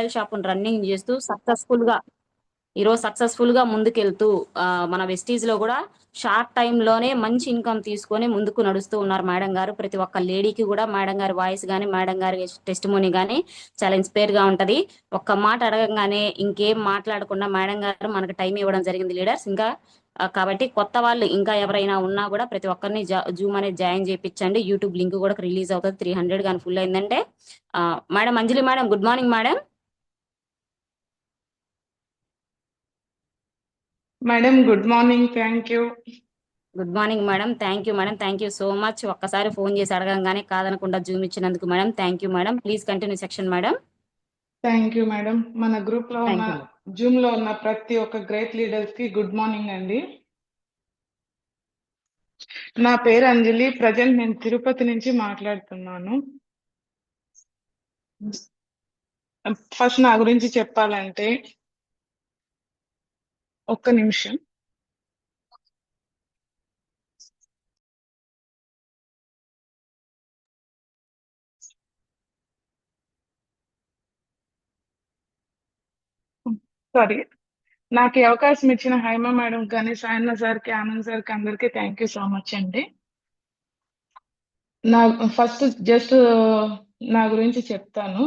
Mobile షాపును running చేస్తూ successful గా ముందుకెళ్తూ మన వెస్టీజ్ లో కూడా షార్ట్ టైమ్ లోనే మంచి ఇన్కమ్ తీసుకొని ముందుకు నడుస్తూ ఉన్నారు మేడం గారు. ప్రతి ఒక్క లేడీకి కూడా మేడం గారి వాయిస్ గానీ మేడం గారి టెస్టిమోనీ గానీ చాలా ఇన్స్పైర్ గా ఉంటది. ఒక్క మాట అడగంగానే ఇంకేం మాట్లాడకుండా మేడం గారు మనకు టైం ఇవ్వడం జరిగింది లీడర్స్. ఇంకా కాబట్టి కొత్త వాళ్ళు ఇంకా ఎవరైనా ఉన్నా కూడా ప్రతి ఒక్కరిని జూమ్ అనేది జాయిన్ చేయించండి. యూట్యూబ్ లింక్ కూడా రిలీజ్ అవుతుంది. 300 కానీ ఫుల్ అయిందంటే. Madam Anjali madam, good morning madam. Madam good morning. Thank you. Good morning madam. Thank you madam. Thank you so much. ఒక్కసారి ఫోన్ చేసి అడగంగానే కాదనకుండా జూమ్ ఇచ్చినందుకు madam thank you madam. Please continue section madam. Thank you madam. మన group లో ఉన్న thank you. Zoom లో ఉన్న ప్రతి ఒక్క గ్రేట్ లీడర్స్ కి గుడ్ మార్నింగ్ అండి. నా పేరు అంజలి. ప్రజెంట్ నేను తిరుపతి నుంచి మాట్లాడుతున్నాను. ఫస్ట్ నా గురించి చెప్పాలంటే ఒక్క నిమిషం. సారీ. నాకు ఈ అవకాశం ఇచ్చిన హైమా మేడం కానీ సాయన్న సార్కి, ఆనంద్ సార్కి అందరికీ థ్యాంక్ యూ సో మచ్ అండి. నా ఫస్ట్ జస్ట్ నా గురించి చెప్తాను.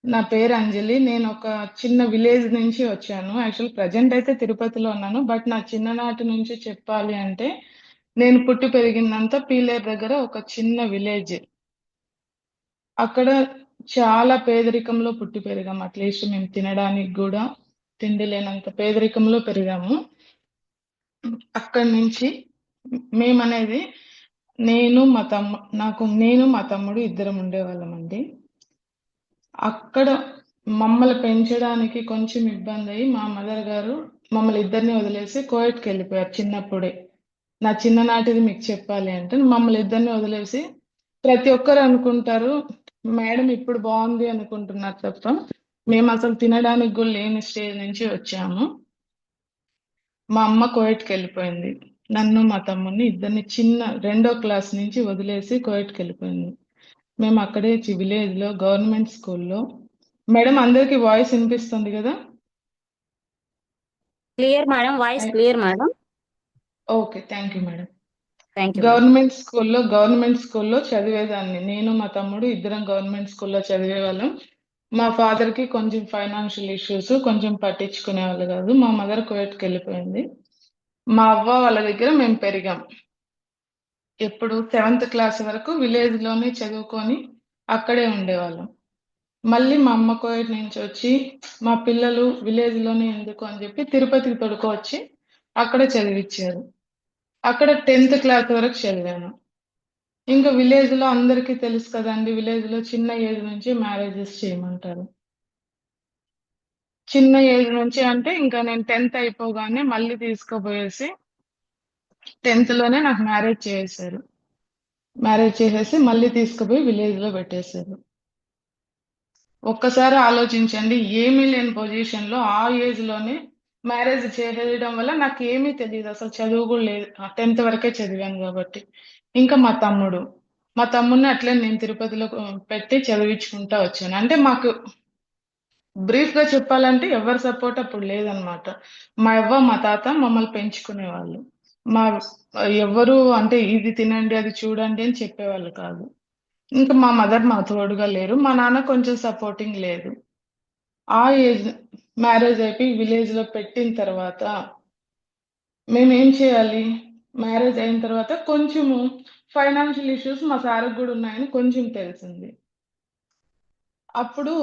నా పేరు అంజలి. నేను ఒక చిన్న విలేజ్ నుంచి వచ్చాను. యాక్చువల్ ప్రజెంట్ అయితే తిరుపతిలో ఉన్నాను. బట్ నా చిన్ననాటి నుంచి చెప్పాలి అంటే నేను పుట్టి పెరిగిందంతా పీలేరు దగ్గర ఒక చిన్న విలేజ్. అక్కడ చాలా పేదరికంలో పుట్టి పెరిగాము. అట్లీస్ట్ మేము తినడానికి కూడా తిండి లేనంత పేదరికంలో పెరిగాము. అక్కడి నుంచి మేమనేది నేను మా తమ్ముడు ఇద్దరం ఉండేవాళ్ళం అండి. అక్కడ మమ్మల్ని పెంచడానికి కొంచెం ఇబ్బంది అయ్యి మా మదర్ గారు మమ్మల్ని ఇద్దరిని వదిలేసి కోయట్కి వెళ్ళిపోయారు చిన్నప్పుడే. నా చిన్ననాటిది మీకు చెప్పాలి అంటే మమ్మల్ని ఇద్దరిని వదిలేసి ప్రతి ఒక్కరు అనుకుంటారు మేడం ఇప్పుడు బాగుంది అనుకుంటున్నారు తప్ప మేము అసలు తినడానికి కూడా లేని స్టేజ్ నుంచి వచ్చాము. మా అమ్మ కోయట్కి వెళ్ళిపోయింది. నన్ను మా తమ్ముడిని ఇద్దరిని చిన్న 2వ క్లాస్ నుంచి వదిలేసి కోయట్కి వెళ్ళిపోయింది. మేము అక్కడే విలేజ్ లో గవర్నమెంట్ స్కూల్లో. మేడం అందరికి వాయిస్ వినిపిస్తుంది కదా? Clear madam, voice clear madam. Okay, thank you madam. Thank you madam. Government స్కూల్లో చదివేదాన్ని. నేను మా తమ్ముడు ఇద్దరం గవర్నమెంట్ స్కూల్లో చదివేవాళ్ళం. మా ఫాదర్ కి కొంచెం ఫైనాన్షియల్ ఇష్యూస్, కొంచెం పట్టించుకునే వాళ్ళు కాదు. మా మదర్ కువైట్కి వెళ్ళిపోయింది. మా అవ్వ వాళ్ళ దగ్గర మేము పెరిగాం. ఎప్పుడు 7th క్లాస్ వరకు విలేజ్ లోనే చదువుకొని అక్కడే ఉండేవాళ్ళం. మళ్ళీ మా అమ్మ కోయట్ నుంచి వచ్చి మా పిల్లలు విలేజ్ లోనే ఎందుకు అని చెప్పి తిరుపతికి తొడుకొచ్చి అక్కడ చదివించారు. అక్కడ 10th క్లాస్ వరకు చదివాను. ఇంకా విలేజ్ లో అందరికీ తెలుసు కదండి, విలేజ్ లో చిన్న ఏజ్ నుంచి మ్యారేజెస్ చేయమంటారు. చిన్న ఏజ్ నుంచి అంటే ఇంకా నేను 10th అయిపోగానే మళ్ళీ తీసుకుపోయేసి 10th లోనే నాకు మ్యారేజ్ చేసేసారు. మ్యారేజ్ చేసేసి మళ్ళీ తీసుకుపోయి విలేజ్ లో పెట్టేశారు. ఒక్కసారి ఆలోచించండి, ఏమీ లేని పొజిషన్ లో ఆ ఏజ్ లోనే మ్యారేజ్ చేయడం వల్ల నాకు ఏమీ తెలియదు, అసలు చదువు కూడా లేదు. 10th వరకే చదివాను కాబట్టి. ఇంకా మా తమ్ముడిని అట్లే నేను తిరుపతిలో పెట్టి చదివించుకుంటా వచ్చాను. అంటే మాకు బ్రీఫ్ గా చెప్పాలంటే ఎవరి సపోర్ట్ అప్పుడు లేదనమాట. మా అవ్వ మా తాత మమ్మల్ని పెంచుకునే వాళ్ళు. మా ఎవరు అంటే ఇది తినండి అది చూడండి అని చెప్పేవాళ్ళు కాదు. ఇంకా మా మదర్ మా తోడుగా లేరు. మా నాన్న కొంచెం సపోర్టింగ్ లేదు. ఆ ఏజ్ మ్యారేజ్ అయిపోయి విలేజ్ లో పెట్టిన తర్వాత మేము ఏం చేయాలి? మ్యారేజ్ అయిన తర్వాత కొంచెము ఫైనాన్షియల్ ఇష్యూస్ మా సార్కి కూడా ఉన్నాయని కొంచెం తెలిసింది. అప్పుడు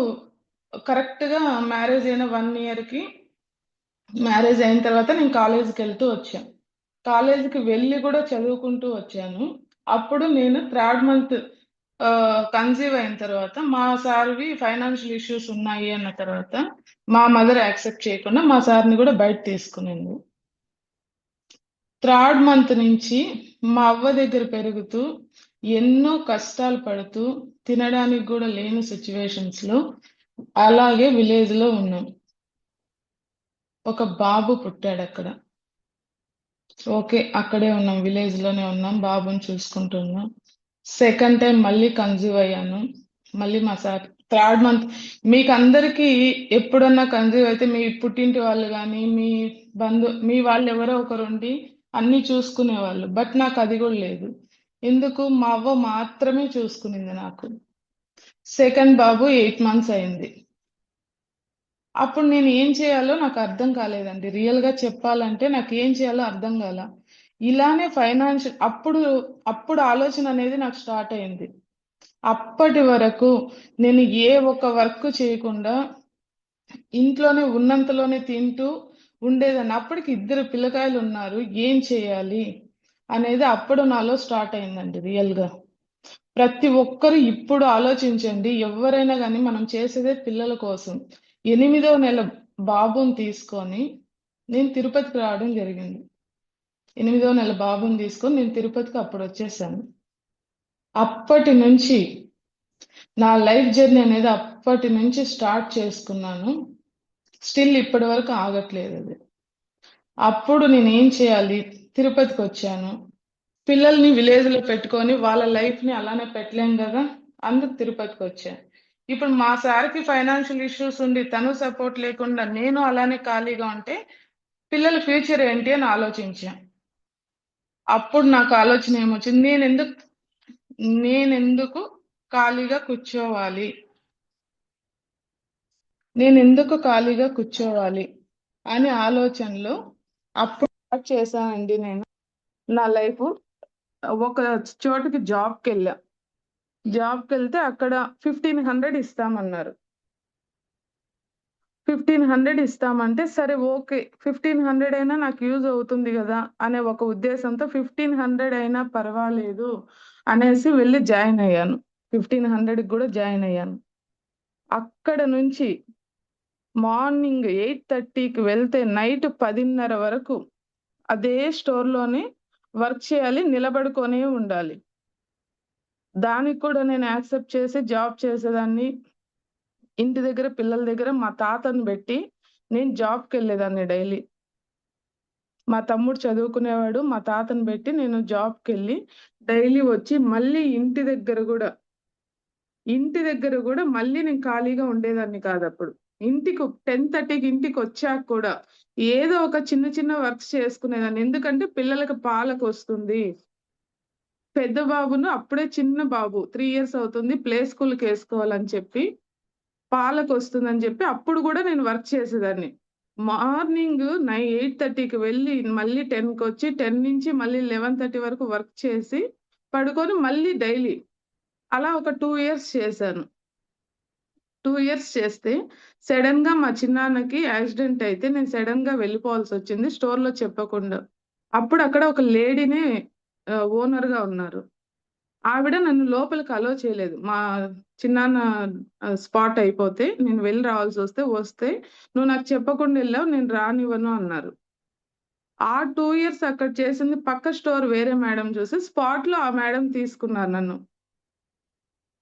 కరెక్ట్ గా మ్యారేజ్ అయిన 1 ఇయర్ కి మ్యారేజ్ అయిన తర్వాత నేను కాలేజీకి వెళ్తూ వచ్చాను. కాలేజీకి వెళ్ళి కూడా చదువుకుంటూ వచ్చాను. అప్పుడు నేను 3rd మంత్ కన్సీవ్ అయిన తర్వాత మా సార్వి ఫైనాన్షియల్ ఇష్యూస్ ఉన్నాయి అన్న తర్వాత మా మదర్ యాక్సెప్ట్ చేయకుండా మా సార్ని కూడా బయట తీసుకునింది. 3rd మంత్ నుంచి మా అవ్వ దగ్గర పెరుగుతూ ఎన్నో కష్టాలు పడుతూ తినడానికి కూడా లేని సిచ్యువేషన్స్ లో అలాగే విలేజ్ లో ఉన్నాం. ఒక బాబు పుట్టాడు అక్కడ. ఓకే, అక్కడే ఉన్నాం, విలేజ్ లోనే ఉన్నాం, బాబుని చూసుకుంటున్నాం. సెకండ్ టైం మళ్ళీ కన్సీవ్ అయ్యాను. మళ్ళీ మా సార్ థర్డ్ మంత్. మీకు అందరికీ ఎప్పుడన్నా కన్సీవ్ అయితే మీ పుట్టింటి వాళ్ళు కానీ మీ వాళ్ళు ఎవరో ఒకరు ఉండి అన్ని చూసుకునేవాళ్ళు. బట్ నాకు అది కూడా లేదు. ఎందుకు? మా అవ్వ మాత్రమే చూసుకునింది నాకు. సెకండ్ బాబు 8 మంత్స్ అయింది. అప్పుడు నేను ఏం చేయాలో నాకు అర్థం కాలేదండి. రియల్‌గా చెప్పాలంటే నాకు ఏం చేయాలో అర్థం కాల. ఇలానే అప్పుడు ఆలోచన అనేది నాకు స్టార్ట్ అయింది. అప్పటి వరకు నేను ఏ ఒక్క వర్క్ చేయకుండా ఇంట్లోనే ఉన్నంతలోనే తింటూ ఉండేదాన్ని. అప్పటికి 2 పిల్లకాయలు ఉన్నారు. ఏం చేయాలి అనేది అప్పుడు నాలో స్టార్ట్ అయిందండి రియల్‌గా. ప్రతి ఒక్కరు ఇప్పుడు ఆలోచించండి. ఎవ్వరైనా గాని మనం చేసేదే పిల్లల కోసం. 8వ నెల బాబుని తీసుకొని నేను తిరుపతికి రావడం జరిగింది. 8వ నెల బాబుని తీసుకొని నేను తిరుపతికి అప్పుడొచ్చేసాను. అప్పటి నుంచి నా లైఫ్ జర్నీ అనేది అప్పటి నుంచి స్టార్ట్ చేసుకున్నాను. స్టిల్ ఇప్పటి వరకు ఆగట్లేదది. అప్పుడు నేనేం చేయాలి? తిరుపతికొచ్చాను. పిల్లల్ని విలేజ్‌లో పెట్టుకొని వాళ్ళ లైఫ్‌ని అలానే పెట్టలేం గదా! అందుకు తిరుపతికొచ్చా. ఇప్పుడు మా సార్‌కి ఫైనాన్షియల్ ఇష్యూస్ ఉండి తను సపోర్ట్ లేకుండా నేను అలానే ఖాళీగా ఉంటే పిల్లల ఫ్యూచర్ ఏంటి అని ఆలోచించా. అప్పుడు నాకు ఆలోచన ఏమొచ్చింది? నేనెందుకు ఖాళీగా కూర్చోవాలి? నేనెందుకు ఖాళీగా కూర్చోవాలి? అనే ఆలోచనలో అప్పుడు స్టార్ట్ చేశానండి నేను. నా లైఫు ఒక చోటుకి జాబ్‌కెళ్ళా. జాబ్‌కెళ్తే అక్కడ 1500 ఇస్తామన్నారు. 1500 ఇస్తామంటే సరే ఓకే. 1500 అయినా నాకు యూజ్ అవుతుంది గదా! అనే ఒక ఉద్దేశంతో 1500 అయినా పర్వాలేదు అనేసి వెళ్లి జాయిన్ అయ్యాను. 1500కి గూడా జాయిన్ అయ్యాను. అక్కడ నుంచి మార్నింగ్ 8:30కి వెళ్తే నైట్ 10:30 వరకు అదే స్టోర్‌లోనే వర్క్ చేయాలి. నిలబడుకొనే ఉండాలి. దానికి కూడా నేను యాక్సెప్ట్ చేసి జాబ్ చేసేదాన్ని. ఇంటి దగ్గర పిల్లల దగ్గర మా తాతని బెట్టి నేను జాబ్‌కెళ్ళేదాన్ని డైలీ. మా తమ్ముడు చదువుకునేవాడు. మా తాతని బెట్టి నేను జాబ్‌కెళ్ళి డైలీ వచ్చి మళ్ళీ ఇంటి దగ్గర గూడా మళ్ళీ నేను ఖాళీగా ఉండేదాన్ని కాదప్పుడు. 10:30కి ఇంటికొచ్చాక కూడా ఏదో ఒక చిన్న చిన్న వర్క్స్ చేసుకునేదాన్ని. ఎందుకంటే పిల్లలకి పాలకొస్తుంది. పెద్ద బాబును అప్పుడే చిన్న బాబు 3 ఇయర్స్ అవుతుంది. ప్లే స్కూల్‌కేసుకోవాలని చెప్పి పాలకొస్తుందని జెప్పి అప్పుడు గూడా నేను వర్క్ చేసేదాన్ని. మార్నింగ్ 8:30కి వెళ్ళి మళ్ళీ 10కొచ్చి 10 నుంచి మళ్ళీ 11:30 వరకు వర్క్ చేసి పడుకొని మళ్ళీ డైలీ అలా ఒక 2 ఇయర్స్ చేశాను. 2 ఇయర్స్ చేస్తే సడెన్‌గా మా చిన్నాన్నకి యాక్సిడెంట్ అయితే నేను సడెన్‌గా వెళ్ళిపోవాల్సొచ్చింది స్టోర్‌లో చెప్పకుండా. అప్పుడు అక్కడ ఒక లేడీనే ఓనర్‌గా ఉన్నారు. ఆవిడ నన్ను లోపలికి అలో చేయలేదు. మా చిన్నాన్న స్పాట్ అయిపోతే నేను వెళ్లి వస్తే "నువ్వు నాకు చెప్పకుండా ఎళ్ళావు. నేను రానివ్వను" అన్నారు. ఆ 2 ఇయర్స్ అక్కడ చేసింది పక్క స్టోర్ వేరే మేడం చూసి స్పాట్‌లో ఆ మేడం తీసుకున్నారు నన్ను.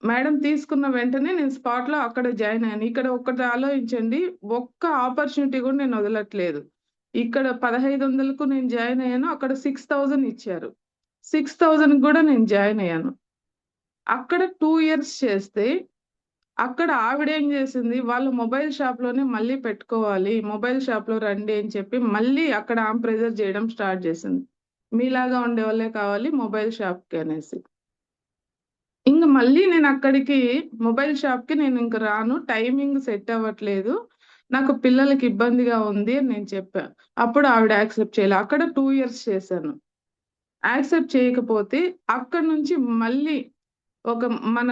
మేడం తీసుకున్న వెంటనే నేను స్పాట్‌లో అక్కడ జాయిన్ అయ్యాను. ఇక్కడ ఒక్కటి ఆలోచించండి. ఒక్క ఆపర్చునిటీ కూడా నేను వదలట్లేదు. ఇక్కడ 1500కు నేను జాయిన్ అయ్యాను. అక్కడ 6000 ఇచ్చారు. 6000కి కూడా నేను జాయిన్ అయ్యాను. అక్కడ 2 ఇయర్స్ చేస్తే, అక్కడ ఆవిడేం జేసింది, వాళ్ళు మొబైల్ షాప్‌లోనే మళ్ళీ పెట్టుకోవాలి. మొబైల్ షాప్‌లో రండి అని చెప్పి, మళ్ళీ అక్కడ ఆమె ప్రెషర్ జేయడం స్టార్ట్ జేసింది. మీలాగా ఉండేవాళ్ళే కావాలి మొబైల్ షాప్‌కి అనేసి. ఇంగ మళ్ళీ నేనక్కడికి మొబైల్ షాప్‌కి నేనింక రాను. టైమింగ్ సెట్ అవ్వట్లేదు. నాకు పిల్లలకి ఇబ్బందిగా ఉంది అని నేను చెప్పా. అప్పుడు ఆవిడ యాక్సెప్ట్ చేయలే. అక్కడ 2 ఇయర్స్ చేశాను. యాక్సెప్ట్ చేయకపోతే అక్కడి నుంచి మళ్ళీ ఒక మన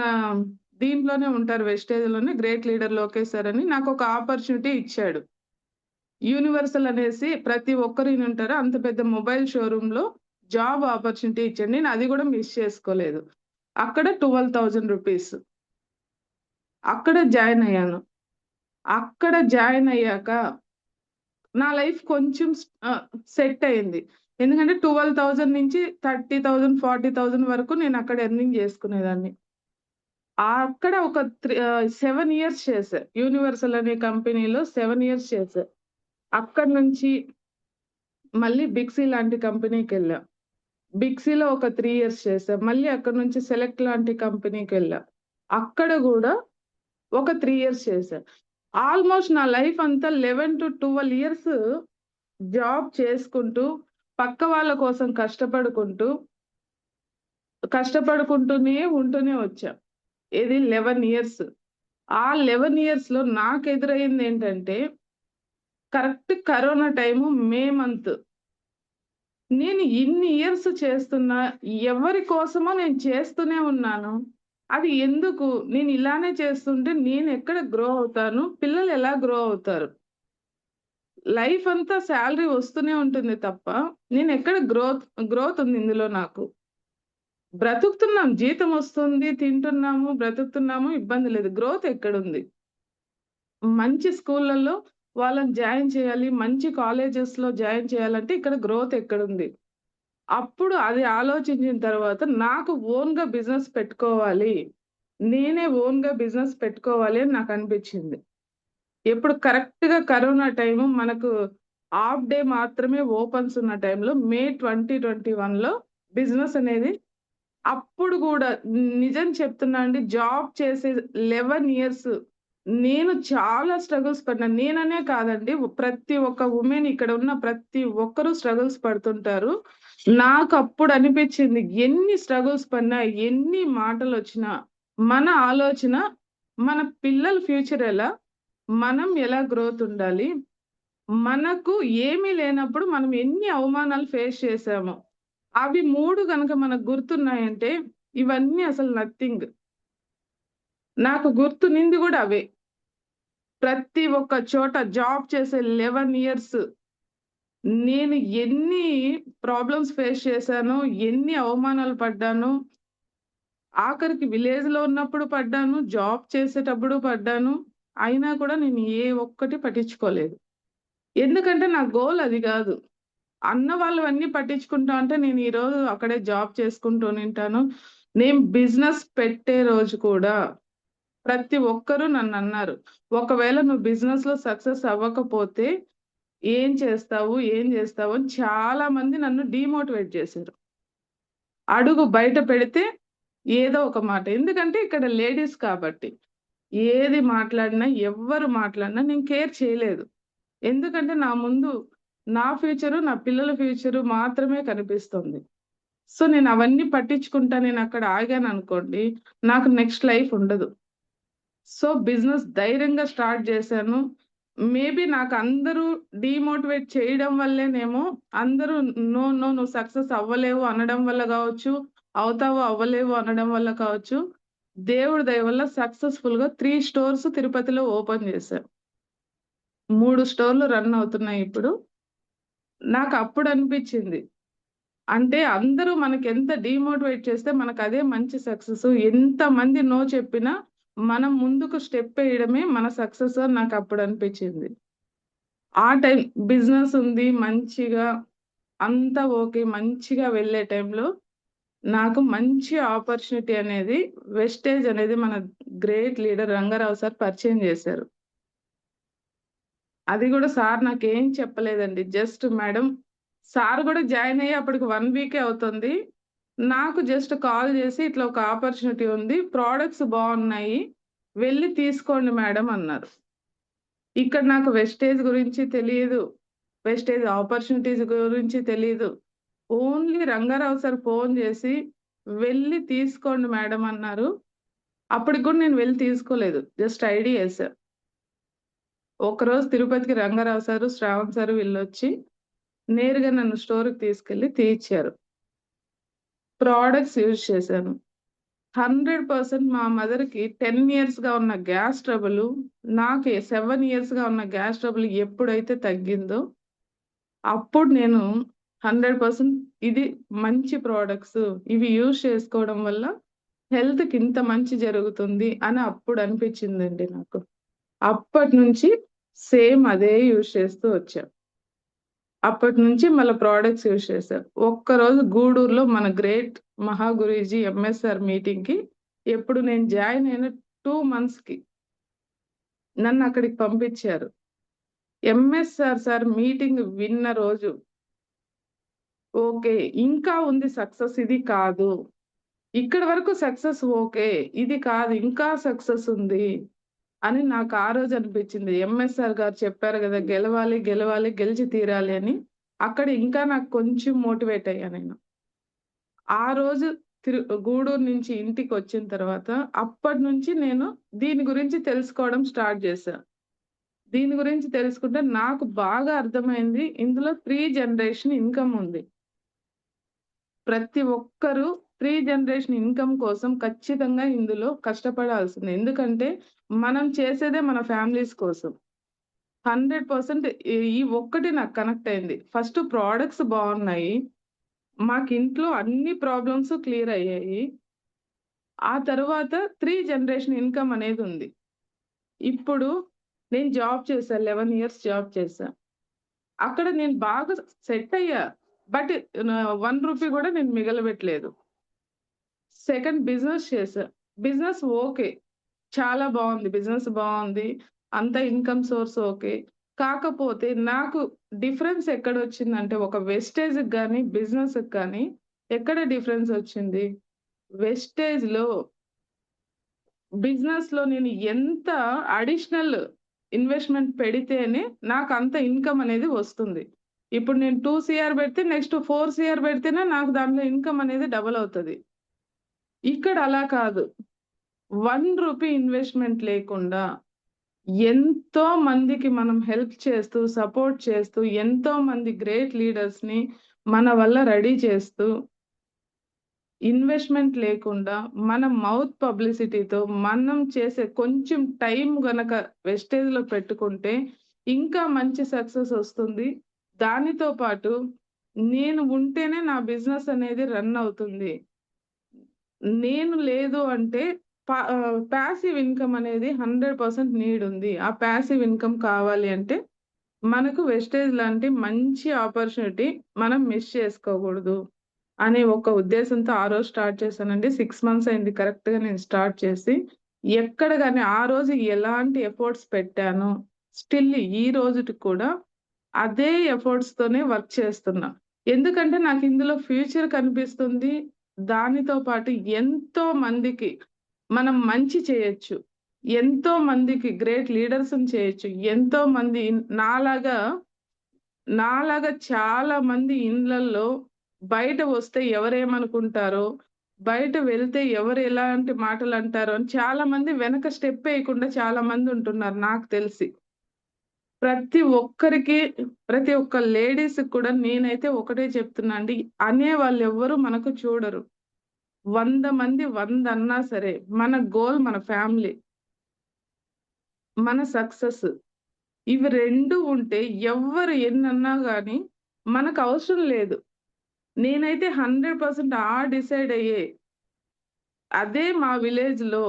దీంట్లోనే ఉంటారు వెస్టేజ్‌లోనే గ్రేట్ లీడర్ లోకేష్ సార్ అని నాకొక ఆపర్చునిటీ ఇచ్చాడు. యూనివర్సల్ అనేసి ప్రతి ఒక్కరు ఇనుంటారు. అంత పెద్ద మొబైల్ షోరూమ్‌లో జాబ్ ఆపర్చునిటీ ఇచ్చాడు. నేను అది గూడా మిస్ చేసుకోలేదు. అక్కడ రూ. 12,000 అక్కడ జాయిన్ అయ్యాను. అక్కడ జాయిన్ అయ్యాక నా లైఫ్ కొంచెం సెట్ అయింది. ఎందుకంటే 12,000 నుంచి 30,000, 40,000 వరకు నేనక్కడ ఎర్నింగ్ జేసుకునేదాన్ని. అక్కడ ఒక 7 ఇయర్స్ చేశా. యూనివర్సల్ అనే కంపెనీలో 7 ఇయర్స్ చేశా. అక్కడి నుంచి మళ్ళీ బిగ్సీ లాంటి కంపెనీకెళ్ళా. బిగ్సీలో ఒక 3 ఇయర్స్ చేశా. మళ్ళీ అక్కడి నుంచి సెలెక్ట్ లాంటి కంపెనీకెళ్ళా. అక్కడ గూడా ఒక 3 ఇయర్స్ చేశా. ఆల్మోస్ట్ నా లైఫ్ అంతా 11-12 ఇయర్స్ జాబ్ చేసుకుంటూ, పక్క వాళ్ళ కోసం కష్టపడుకుంటూనే ఉంటూనే వచ్చా. ఇది 11 ఇయర్స్. ఆ 11 ఇయర్స్‌లో నాకెదురయిందేంటంటే, correct corona time May month. నేను ఇన్ని ఇయర్స్ చేస్తున్నా, ఎవరి కోసమో నేను చేస్తూనే ఉన్నాను. అది ఎందుకు? నేను ఇలానే చేస్తుంటే నేనెక్కడ గ్రో అవుతాను? పిల్లలు ఎలా గ్రో అవుతారు? లైఫ్ అంతా సాలరీ వస్తూనే ఉంటుంది తప్ప, నేనెక్కడ గ్రోత్ ఉంది ఇందులో నాకు. బ్రతుకుతున్నాం. జీతం వస్తుంది, తింటున్నాము, బ్రతుకుతున్నాము, ఇబ్బంది లేదు. గ్రోత్ ఎక్కడుంది? మంచి స్కూళ్ళల్లో వాళ్ళని జాయిన్ చేయాలి. మంచి కాలేజెస్‌లో జాయిన్ చేయాలంటే ఇక్కడ గ్రోత్ ఎక్కడుంది? అప్పుడు అది ఆలోచించిన తర్వాత నాకు ఓన్‌గా బిజినెస్ పెట్టుకోవాలి. నేనే ఓన్‌గా బిజినెస్ పెట్టుకోవాలి అని నాకనిపించింది. ఎప్పుడు కరెక్ట్‌గా కరోనా టైము మనకు హాఫ్ డే మాత్రమే ఓపెన్స్ ఉన్న టైంలో మే 2021లో బిజినెస్ అనేది అప్పుడు గూడా నిజం చెప్తున్నా అండి. జాబ్ చేసే 11 ఇయర్స్ నేను చాలా స్ట్రగుల్స్ పడినాను. నేననే కాదండి. ప్రతి ఒక్క వుమెన్ ఇక్కడ ఉన్న ప్రతి ఒక్కరు స్ట్రగుల్స్ పడుతుంటారు. నాకప్పుడు అనిపిచ్చింది ఎన్ని స్ట్రగుల్స్ పడినా, ఎన్ని మాటలొచ్చినా, మన ఆలోచన మన పిల్లల ఫ్యూచర్ ఎలా? మనం ఎలా గ్రోత్ ఉండాలి? మనకు ఏమీ లేనప్పుడు మనం ఎన్ని అవమానాలు ఫేస్ చేశామో. అవి 3 గనక మనకు గుర్తున్నాయంటే, ఇవన్నీ అసలు నథింగ్. నాకు గుర్తునింది గూడా అవే. ప్రతి ఒక్క చోట జాబ్ చేసే 11 ఇయర్స్ నేను ఎన్ని ప్రాబ్లమ్స్ ఫేస్ చేశానో, ఎన్ని అవమానాలు పడ్డానో, ఆఖరికి విలేజ్‌లో ఉన్నప్పుడు పడ్డాను, జాబ్ చేసేటప్పుడు పడ్డాను. అయినా కూడా నేను ఏ ఒక్కటి పట్టించుకోలేదు. ఎందుకంటే నా గోల్ అది గాదు. అన్న వాళ్ళవన్నీ పట్టించుకుంటా అంటే నేను ఈరోజు అక్కడే జాబ్ చేసుకుంటూ ఉనింటాను. నేను బిజినెస్ పెట్టే రోజు కూడా ప్రతి ఒక్కరు నన్నన్నారు. "ఒకవేళ నువ్వు బిజినెస్‌లో సక్సెస్ అవ్వకపోతే ఏం చేస్తావు? ఏం చేస్తావు?" అని చాలా మంది నన్ను డీమోటివేట్ చేశారు. అడుగు బయట పెడితే ఏదో ఒక మాట. ఎందుకంటే ఇక్కడ లేడీస్ కాబట్టి. ఏది మాట్లాడినా, ఎవ్వరు మాట్లాడినా నేను కేర్ చేయలేదు. ఎందుకంటే నా ముందు నా ఫ్యూచరు, నా పిల్లల ఫ్యూచరు మాత్రమే కనిపిస్తుంది. సో, నేనవన్నీ పట్టించుకుంటా నేనక్కడ ఆగాననుకోండి, నాకు నెక్స్ట్ లైఫ్ ఉండదు. సో, బిజినెస్ ధైర్యంగా స్టార్ట్ జేశాను. మేబీ నాకందరూ డీమోటివేట్ చేయడం వల్లేనేమో అందరూ నో, నో నువ్వు సక్సెస్ అవ్వలేవు అనడం వల్ల గావచ్చు, అవుతావు, అవ్వలేవు అనడం వల్ల కావచ్చు, దేవుడి దయ వల్ల సక్సెస్‌ఫుల్‌గా 3 స్టోర్స్ తిరుపతిలో ఓపెన్ జేశా. 3 స్టోర్‌లు రన్ అవుతున్నాయి ఇప్పుడు. నాకప్పుడనిపిచ్చింది. అంటే అందరూ మనకెంత డీమోటివేట్ చేస్తే మనకదే మంచి సక్సెసు. ఎంతమంది నో చెప్పినా మనం ముందుకు స్టెప్పేయడమే మన సక్సెస్ అని నాకప్పుడనిపిచ్చింది. ఆ టైం బిజినెస్ ఉంది మంచిగా అంతా ఓకే. మంచిగా వెళ్ళే టైంలో నాకు మంచి ఆపర్చునిటీ అనేది వెస్టేజ్ అనేది మన గ్రేట్ లీడర్ రంగారావు సార్ పరిచయం జేశారు. అది గూడా సార్ నాకేం చెప్పలేదండి. జస్ట్ మేడం సార్ గూడా జాయిన్ అయ్యి అప్పటికి 1 వీకే అవుతుంది. నాకు జస్ట్ కాల్ జేసి ఇట్లా ఒక ఆపర్చునిటీ ఉంది. ప్రొడక్ట్స్ బావున్నాయి. వెళ్లి తీసుకోండి మేడం అన్నారు. ఇక్కడ నాకు వెస్టేజ్ గురించి తెలీదు. వెస్టేజ్ ఆపర్చునిటీస్ గురించి తెలీదు. ఓన్లీ రంగారావు సార్ ఫోను జేసి వెళ్లి తీసుకోండి మేడం అన్నారు. అప్పటికి గూడా నేను వెళ్లి తీసుకోలేదు. జస్ట్ ఐడీ యేసా. ఒకరోజు తిరుపతికి రంగారావు సారు, శ్రావణ్ సారు వీళ్ళొచ్చి నేరుగా నన్ను స్టోర్‌కి తీసుకెళ్ళి తీయిచ్చారు. ప్రొడక్ట్స్ యూజ్ చేశాను. 100% మా మదర్‌కి 10 ఇయర్స్‌గా ఉన్న గ్యాస్ ట్రబులు, నాకు 7 ఇయర్స్‌గా ఉన్న గ్యాస్ ట్రబుల్ ఎప్పుడైతే తగ్గిందో, అప్పుడు నేను 100% ఇది మంచి ప్రొడక్ట్స్. ఇవి యూజ్ చేసుకోవడం వల్ల హెల్త్‌కి ఇంత మంచి జరుగుతుంది అని అప్పుడు అనిపించిందండి నాకు. అప్పటినుంచి సేమ్ అదే యూజ్ చేస్తూ వచ్చా. అప్పటినుంచి మళ్ళా ప్రొడక్ట్స్ యూజ్ చేశా. ఒక్కరోజు గూడూరులో మన గ్రేట్ మహా గురూజీ ఎంఎస్ఆర్ మీటింగ్‌కి ఎప్పుడు నేను జాయిన్ అయిన 2 మంత్స్‌కి నన్నక్కడికి పంపించారు. ఎంఎస్ఆర్ సార్ మీటింగ్ విన్న రోజు ఓకే. ఇంకా ఉంది సక్సెస్ ఇది కాదు. ఇక్కడి వరకు సక్సెస్ ఓకే. ఇది కాదు ఇంకా సక్సెస్ ఉంది. అని నాకు ఆ రోజు అనిపించింది. ఎంఎస్ఆర్ గారు చెప్పారు కదా, గెలవాలి గెలవాలి గెలిచి తీరాలి అని. అక్కడ ఇంకా నాకు కొంచెం మోటివేట్ అయ్యా నేను. ఆ రోజు గూడూరు నుంచి ఇంటికి వచ్చిన తర్వాత అప్పటి నుంచి నేను దీని గురించి తెలుసుకోవడం స్టార్ట్ చేశా. దీని గురించి తెలుసుకుంటే నాకు బాగా అర్థమైంది, ఇందులో 3 జనరేషన్ ఇన్కమ్ ఉంది. ప్రతి ఒక్కరు 3 జనరేషన్ ఇన్కమ్ కోసం ఖచ్చితంగా ఇందులో కష్టపడాల్సిందే. ఎందుకంటే మనం చేసేదే మన ఫ్యామిలీస్ కోసం. 100% ఈ ఒక్కటి నాకు కనెక్ట్ అయింది. ఫస్ట్ ప్రొడక్ట్స్ బావున్నాయి. మాకింట్లో అన్ని ప్రాబ్లమ్స్ క్లియర్ అయ్యాయి. ఆ తరువాత 3 జనరేషన్ ఇన్కమ్ అనేదుంది. ఇప్పుడు నేను జాబ్ చేశా. 11 ఇయర్స్ జాబ్ చేశా. అక్కడ నేను బాగా సెట్ అయ్యా. బట్ 1 రూపీ గూడా నేను మిగలబెట్టలేదు. సెకండ్ బిజినెస్ చేశా. Business okay. చాలా బావుంది. బిజినెస్ బావుంది. అంతా ఇన్‌కమ్ సోర్స్ ఓకే. కాకపోతే నాకు డిఫరెన్స్ ఎక్కడొచ్చిందంటే, ఒక వెస్టేజ్‌కి గాని, బిజినెస్‌కి కానీ ఎక్కడ డిఫరెన్స్ ఒచ్చింది? వెస్టేజ్‌లో, బిజినెస్‌లో నేను ఎంత అడిషనల్ ఇన్వెస్ట్‌మెంట్ పెడితేనే నాకంత ఇన్‌కమ్ అనేది వస్తుంది. ఇప్పుడు నేను 2 సీఆర్ పెడితే నెక్స్ట్ 4 సీఆర్ పెడితేనే నాకు దాంట్లో ఇన్‌కమ్ అనేది డబుల్ అవుతది. ఇక్కడ అలా కాదు. 1 రూపీ ఇన్వెస్ట్‌మెంట్ లేకుండా ఎంతో మందికి మనం హెల్ప్ చేస్తూ, సపోర్ట్ చేస్తూ, ఎంతో మంది గ్రేట్ లీడర్స్‌ని మన వల్ల రెడీ చేస్తూ, ఇన్వెస్ట్‌మెంట్ లేకుండా మన మౌత్ పబ్లిసిటీతో మనం చేసే కొంచెం టైం గనక వెస్టేజ్‌లో పెట్టుకుంటే ఇంకా మంచి సక్సెస్ ఒస్తుంది. దానితో పాటు నేను ఉంటేనే నా బిజినెస్ అనేది రన్ అవుతుంది. నేను లేదు అంటే పాసివ్ ఇన్‌కమ్ అనేది 100% నీడ్ ఉంది. ఆ పాసివ్ ఇన్‌కమ్ కావాలి అంటే మనకు వెస్టేజ్ లాంటి మంచి ఆపర్చునిటీ మనం మిస్ చేసుకోకూడదు అనే ఒక ఉద్దేశంతో ఆ రోజు స్టార్ట్ చేశానండి. 6 మంత్స్ అయింది కరెక్ట్‌గా నేను స్టార్ట్ చేసి. ఎక్కడ గాని ఆ రోజు ఎలాంటి ఎఫర్ట్స్ పెట్టానో స్టిల్ ఈ రోజుటికి కూడా అదే ఎఫర్ట్స్‌తోనే వర్క్ చేస్తున్నా. ఎందుకంటే నాకిందులో ఫ్యూచర్ కనిపిస్తుంది. దానితో పాటు ఎంతో మందికి మనం మంచి చేయొచ్చు. ఎంతో మందికి గ్రేట్ లీడర్స్‌ని చేయొచ్చు. ఎంతో మంది నాలాగా చాలా మంది ఇండ్లల్లో బయట వస్తే ఎవరేమనుకుంటారో, బయట వెళ్తే ఎవరు ఎలాంటి మాటలంటారో అని చాలా మంది వెనక స్టెప్ ఏయకుండా చాలా మందుంటున్నారు నాకు తెలిసి. ప్రతి ఒక్కరికి, ప్రతి ఒక్క లేడీస్‌కి కూడా నేనైతే ఒకటే చెప్తున్నా అండి. అనేవాళ్ళెవ్వరు మనకు చూడరు. 100 మంది 100 అన్నా సరే, మన గోల్ మన ఫ్యామిలీ, మన సక్సెస్. ఇవి 2 ఉంటే ఎవ్వరు ఎన్నన్నా గాని మనకవసరం లేదు. నేనైతే 100% డిసైడ్ అయ్యే అదే మా విలేజ్‌లో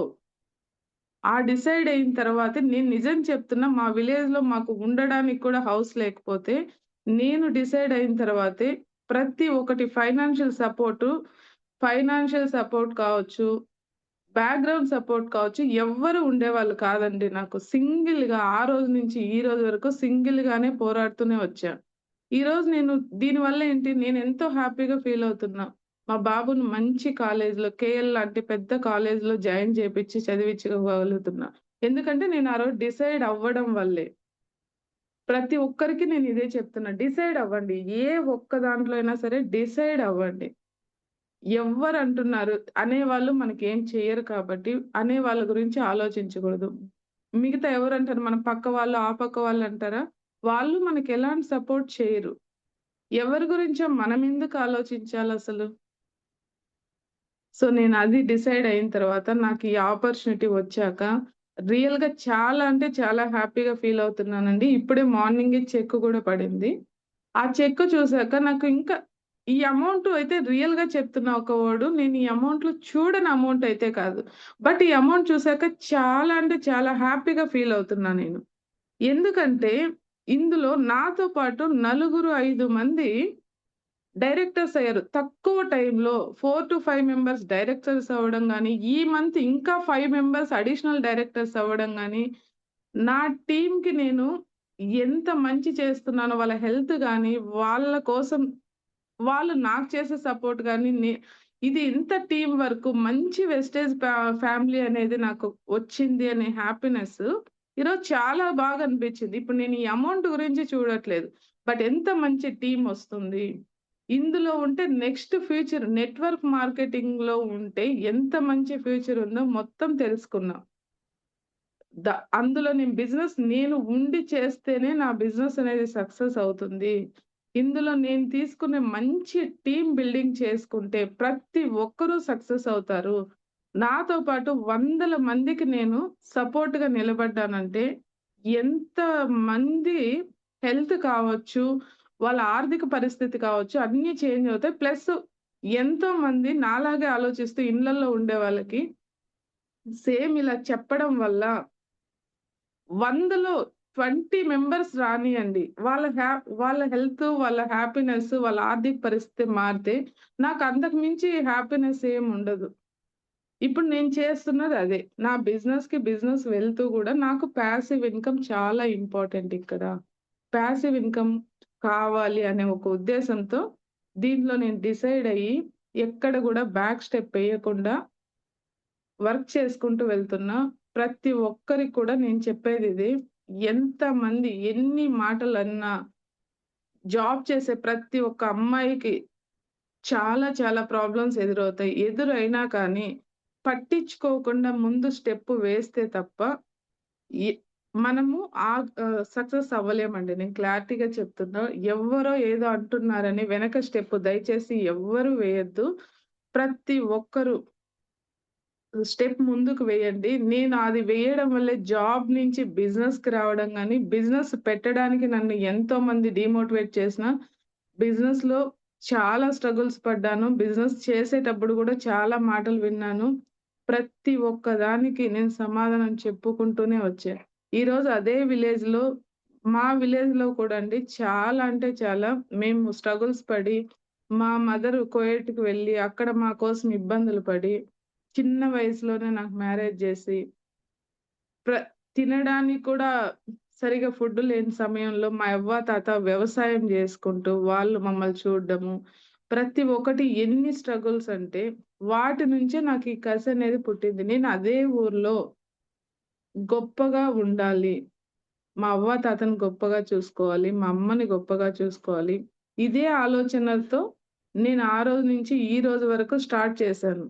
డిసైడ్ అయిన తర్వాతే నేను నిజం చెప్తున్నా, మా విలేజ్‌లో మాకు ఉండడానికి కూడా హౌస్ లేకపోతే, నేను డిసైడ్ అయిన తర్వాతే ప్రతి ఒక్కటి ఫైనాన్షియల్ సపోర్ట్ కావచ్చు, బ్యాక్‌గ్రౌండ్ సపోర్ట్ కావచ్చు, ఎవ్వరు ఉండేవాళ్ళు కాదండి నాకు. సింగిల్‌గా ఆ రోజు నుంచి ఈ రోజు వరకు సింగిల్‌గానే పోరాడుతూనే వచ్చా. ఈరోజు నేను దీనివల్ల ఏంటి, నేనెంతో హ్యాపీగా ఫీల్ అవుతున్నా. మా బాబుని మంచి కాలేజ్‌లో, కేఎల్ లాంటి పెద్ద కాలేజ్‌లో జాయిన్ చేపిచ్చి చదివించుకోగలుగుతున్నా. ఎందుకంటే నేను ఆ రోజు డిసైడ్ అవ్వడం వల్లే. ప్రతి ఒక్కరికి నేను ఇదే చెప్తున్నా. డిసైడ్ అవ్వండి. ఏ ఒక్క దాంట్లో అయినా సరే డిసైడ్ అవ్వండి. ఎవ్వరంటున్నారు, అనేవాళ్ళు మనకేం చెయ్యరు కాబట్టి, అనే వాళ్ళ గురించి ఆలోచించకూడదు. మిగతా ఎవరంటారు, మన పక్క వాళ్ళు, ఆ పక్క వాళ్ళంటారా? వాళ్ళు మనకెలాంటి సపోర్ట్ చేయరు. ఎవరి గురించో మనమెందుకు ఆలోచించాలసలు? సో, నేనది డిసైడ్ అయిన తర్వాత నాకు ఈ ఆపర్చునిటీ వచ్చాక రియల్‌గా చాలా అంటే చాలా హ్యాపీగా ఫీల్ అవుతున్నానండి. ఇప్పుడే మార్నింగే చెక్ గూడా పడింది. ఆ చెక్ చూసాక నాకు ఇంకా ఈ అమౌంట్ అయితే రియల్‌గా చెప్తున్నా ఒక వర్డ్. నేను ఈ అమౌంట్‌లో చూడని అమౌంట్ అయితే కాదు. బట్ ఈ అమౌంట్ చూసాక చాలా అంటే చాలా హ్యాపీగా ఫీల్ అవుతున్నా నేను. ఎందుకంటే ఇందులో నాతో పాటు నలుగురు, 5 మంది డైరెక్టర్స్ అయ్యారు. తక్కువ టైంలో 4-5 మెంబర్స్ డైరెక్టర్స్ అవ్వడం గాని, ఈ మంత్ ఇంకా 5 మెంబర్స్ అడిషనల్ డైరెక్టర్స్ అవ్వడం గాని, నా టీమ్‌కి నేను ఎంత మంచి చేస్తున్నానో, వాళ్ళ హెల్త్ గాని, వాళ్ళ కోసం వాళ్ళు నాకు చేసే సపోర్ట్ గాని, ఇది ఇంత టీమ్ వర్క్ మంచి వెస్టేజ్ ఫ్యామిలీ అనేది నాకు వచ్చింది అనే హ్యాపీనెస్ ఈరోజు చాలా బాగా అనిపించింది. ఇప్పుడు నేను ఈ అమౌంట్ గురించి చూడట్లేదు. బట్ ఎంత మంచి టీమ్ వస్తుంది. ఇందులో ఉంటే నెక్స్ట్ ఫ్యూచర్ నెట్వర్క్ మార్కెటింగ్‌లో ఉంటే ఎంత మంచి ఫ్యూచర్ ఉందో మొత్తం తెలుసుకున్నా. అందులో నేను ఉండి చేస్తేనే నా బిజినెస్ అనేది సక్సెస్ అవుతుంది. ఇందులో నేను తీసుకునే మంచి టీమ్ బిల్డింగ్ చేసుకుంటే ప్రతి ఒక్కరూ సక్సెస్ అవుతారు. నాతో పాటు వందల మందికి నేను సపోర్ట్‌గా నిలబడ్డానంటే ఎంత మంది హెల్త్ కావచ్చు, వాళ్ళ ఆర్థిక పరిస్థితి కావచ్చు అన్నీ చేంజ్ అవుతాయి. ప్లస్ ఎంతోమంది నాలాగే ఆలోచిస్తూ ఇళ్లల్లో ఉండే వాళ్ళకి సేమ్ ఇలా చెప్పడం వల్ల 100లో 20 మెంబర్స్ రానియండి. వాళ్ళ హెల్త్, వాళ్ళ హ్యాపీనెస్, వాళ్ళ ఆర్థిక పరిస్థితి మారితే నాకు అంతకు మించి హ్యాపీనెస్ ఏముండదు. ఇప్పుడు నేను చేస్తున్నది అదే. నా బిజినెస్ వెళ్తూ గూడా నాకు పాసివ్ ఇన్‌కమ్ చాలా ఇంపార్టెంట్ ఇక్కడ. పాసివ్ ఇన్‌కమ్ కావాలి అనే ఒక ఉద్దేశంతో దీంట్లో నేను డిసైడ్ అయ్యి ఎక్కడ గూడా బ్యాక్ స్టెప్ ఎయకుండా వర్క్ చేసుకుంటూ వెళ్తున్నా. ప్రతి ఒక్కరికి కూడా నేను చెప్పేదిదే. ఎంతమంది ఎన్ని మాటలన్నా జాబ్ చేసే ప్రతి ఒక్క అమ్మాయికి చాలా చాలా ప్రాబ్లమ్స్ ఎదురవుతాయి. ఎదురైనా కానీ పట్టించుకోకుండా ముందు స్టెప్ వేస్తే తప్ప ఎ మనము సక్సెస్ అవ్వలేమండి. నేను క్లారిటీగా చెప్తున్నా. ఎవ్వరో ఏదో అంటున్నారని వెనక స్టెప్ దయచేసి ఎవ్వరు వేయొద్దు. ప్రతి ఒక్కరు స్టెప్ ముందుకు వేయండి. నేను అది వేయడం వల్లే జాబ్ నుంచి బిజినెస్‌కి రావడం గాని, బిజినెస్ పెట్టడానికి నన్ను ఎంతోమంది డీమోటివేట్ చేసినా, బిజినెస్‌లో చాలా స్ట్రగుల్స్ పడ్డాను. బిజినెస్ చేసేటప్పుడు గూడా చాలా మాటలు విన్నాను. ప్రతి ఒక్క దానికి నేను సమాధానం చెప్పుకుంటూనే వచ్చా. ఈరోజు అదే మా విలేజ్‌లో కూడా అండి చాలా అంటే చాలా మేము స్ట్రగుల్స్ పడి, మా మదర్ కువైట్‌కి వెళ్లి అక్కడ మా కోసం ఇబ్బందులు పడి చిన్న వయసులోనే నాకు మ్యారేజ్ జేసి, ప్ర తినడానికి కూడా సరిగ్గా ఫుడ్ లేని సమయంలో మా అవ్వ, తాత వ్యవసాయం జేసుకుంటూ వాళ్ళు మమ్మల్ని చూడడము. ప్రతి ఒక్కటి ఎన్ని స్ట్రగుల్స్ అంటే, వాటి నుంచే నాకు ఈ కసనేది పుట్టింది. నేను అదే ఊర్లో గొప్పగా ఉండాలి. మా అవ్వ, తాతని గొప్పగా చూసుకోవాలి. మా అమ్మని గొప్పగా చూసుకోవాలి. ఇదే ఆలోచనలతో నేను ఆ రోజు నుంచి ఈ రోజు వరకు స్టార్ట్ చేశాను.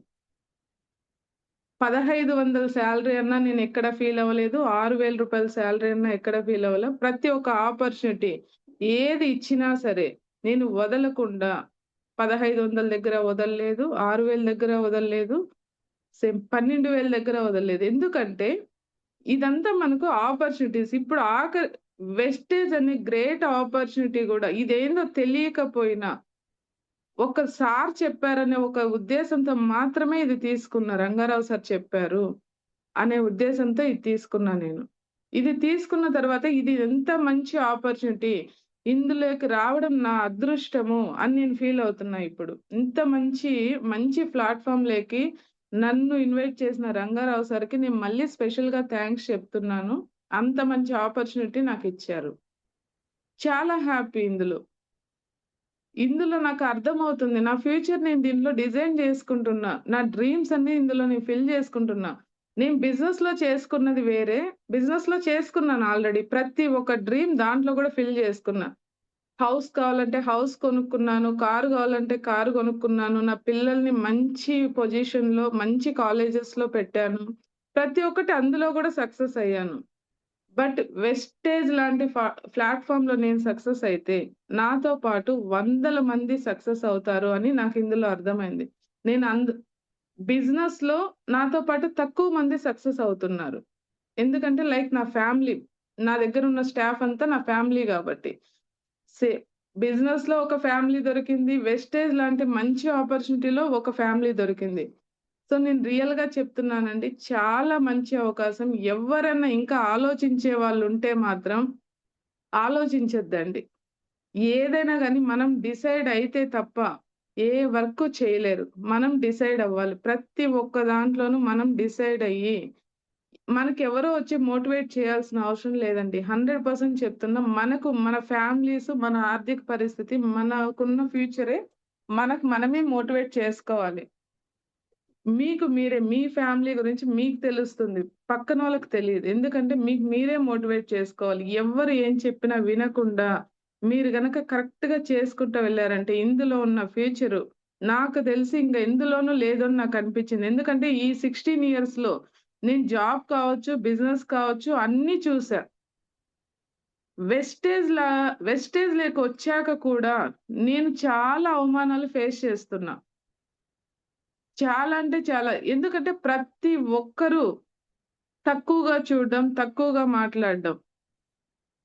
1500 సాలరీ అన్నా నేనెక్కడ ఫీల్ అవ్వలేదు. రూ. 6,000 సాలరీ అన్నా ఎక్కడ ఫీల్ అవ్వలే. ప్రతి ఒక్క ఆపర్చునిటీ ఏది ఇచ్చినా సరే, నేను వదలకుండా 1500 దగ్గర వదలలేదు. 6,000 దగ్గర వదలలేదు. 12,000 దగ్గర వదలలేదు. ఎందుకంటే ఇదంతా మనకు ఆపర్చునిటీస్. ఇప్పుడు వెస్టేజ్ అనే గ్రేట్ ఆపర్చునిటీ గూడా ఇదేందో తెలియకపోయినా ఒక సార్ చెప్పారనే ఒక ఉద్దేశంతో మాత్రమే ఇది తీసుకున్నా. రంగారావు సార్ చెప్పారు అనే ఉద్దేశంతో ఇది తీసుకున్నా నేను. ఇది తీసుకున్న తర్వాత ఇది ఎంత మంచి ఆపర్చునిటీ. ఇందులోకి రావడం నా అదృష్టము అని నేను ఫీల్ అవుతున్నా ఇప్పుడు. ఇంత మంచి ప్లాట్‌ఫార్మ్‌లోకి నన్ను ఇన్వైట్ చేసిన రంగారావు సార్‌కి నేను మళ్ళీ స్పెషల్‌గా థాంక్స్ చెప్తున్నాను. అంత మంచి ఆపర్చునిటీ నాకిచ్చారు. చాలా హ్యాపీ ఇందులో. ఇందులో నాకు అర్థమవుతుంది. నా ఫ్యూచర్ నేను దీంట్లో డిజైన్ జేసుకుంటున్నా. నా డ్రీమ్స్ అన్నీ ఇందులో నేను ఫిల్ జేసుకుంటున్నా. నేను బిజినెస్‌లో చేసుకున్నది వేరే. బిజినెస్‌లో చేసుకున్నాను ఆల్రెడీ. ప్రతి ఒక్క డ్రీమ్ దాంట్లో గూడా ఫిల్ జేసుకున్నా. హౌస్ కావాలంటే హౌస్ కొనుక్కున్నాను. కారు గావాలంటే కారు కొనుక్కున్నాను. నా పిల్లల్ని మంచి పొజిషన్‌లో, మంచి కాలేజెస్‌లో పెట్టాను. ప్రతి ఒక్కటి అందులో గూడా సక్సెస్ అయ్యాను. బట్ వెస్టేజ్ లాంటి ప్లాట్‌ఫార్మ్‌లో నేను సక్సెస్ అయితే, నాతో పాటు వందల మంది సక్సెస్ అవుతారు అని నాకిందులో అర్థమైంది. నేను బిజినెస్‌లో నాతో పాటు తక్కువ మంది సక్సెస్ అవుతున్నారు. ఎందుకంటే లైక్ నా ఫ్యామిలీ. నా దగ్గరున్న స్టాఫ్ అంతా నా ఫ్యామిలీ గాబట్టి. సే బిజినెస్‌లో ఒక ఫ్యామిలీ దొరికింది. వెస్టేజ్ లాంటి మంచి ఆపర్చునిటీలో ఒక ఫ్యామిలీ దొరికింది. సో, నేను రియల్‌గా చెప్తున్నానండి. చాలా మంచి అవకాశం. ఎవ్వరన్నా ఇంకా ఆలోచించే వాళ్ళుంటే మాత్రం ఆలోచించొద్దండి. ఏదైనా గాని మనం డిసైడ్ అయితే తప్ప ఏ వర్కు చేయలేరు. మనం డిసైడ్ అవ్వాలి. ప్రతి ఒక్క దాంట్లోనూ మనం డిసైడ్ అయ్యి మనకెవరో వచ్చి మోటివేట్ చేయాల్సిన అవసరం లేదండి. 100% చెప్తున్నా. మన ఫ్యామిలీస్, మన ఆర్థిక పరిస్థితి, మనకున్న ఫ్యూచరే మనకు మనమే మోటివేట్ చేసుకోవాలి. మీకు మీరే మీ ఫ్యామిలీ గురించి మీకు తెలుస్తుంది. పక్కనోళ్ళకి తెలీదు. ఎందుకంటే మీకు మీరే మోటివేట్ చేసుకోవాలి. ఎవ్వరు ఏం చెప్పినా వినకుండా మీరు గనక కరెక్ట్‌గా చేసుకుంటూ వెళ్లారంటే ఇందులో ఉన్న ఫ్యూచరు నాకు తెలిసి ఇంక ఎందులోనూ లేదని నాకనిపించింది. ఎందుకంటే ఈ 16 ఇయర్స్‌లో నేను జాబ్ కావచ్చు, బిజినెస్ కావచ్చు అన్నీ చూసా. వెస్టేజ్‌లా వెస్టేజ్‌లోకొచ్చాక కూడా నేను చాలా అవమానాలు ఫేస్ చేస్తున్నా. చాలా అంటే చాలా. ఎందుకంటే ప్రతి ఒక్కరు తక్కువగా చూడడం, తక్కువగా మాట్లాడడం.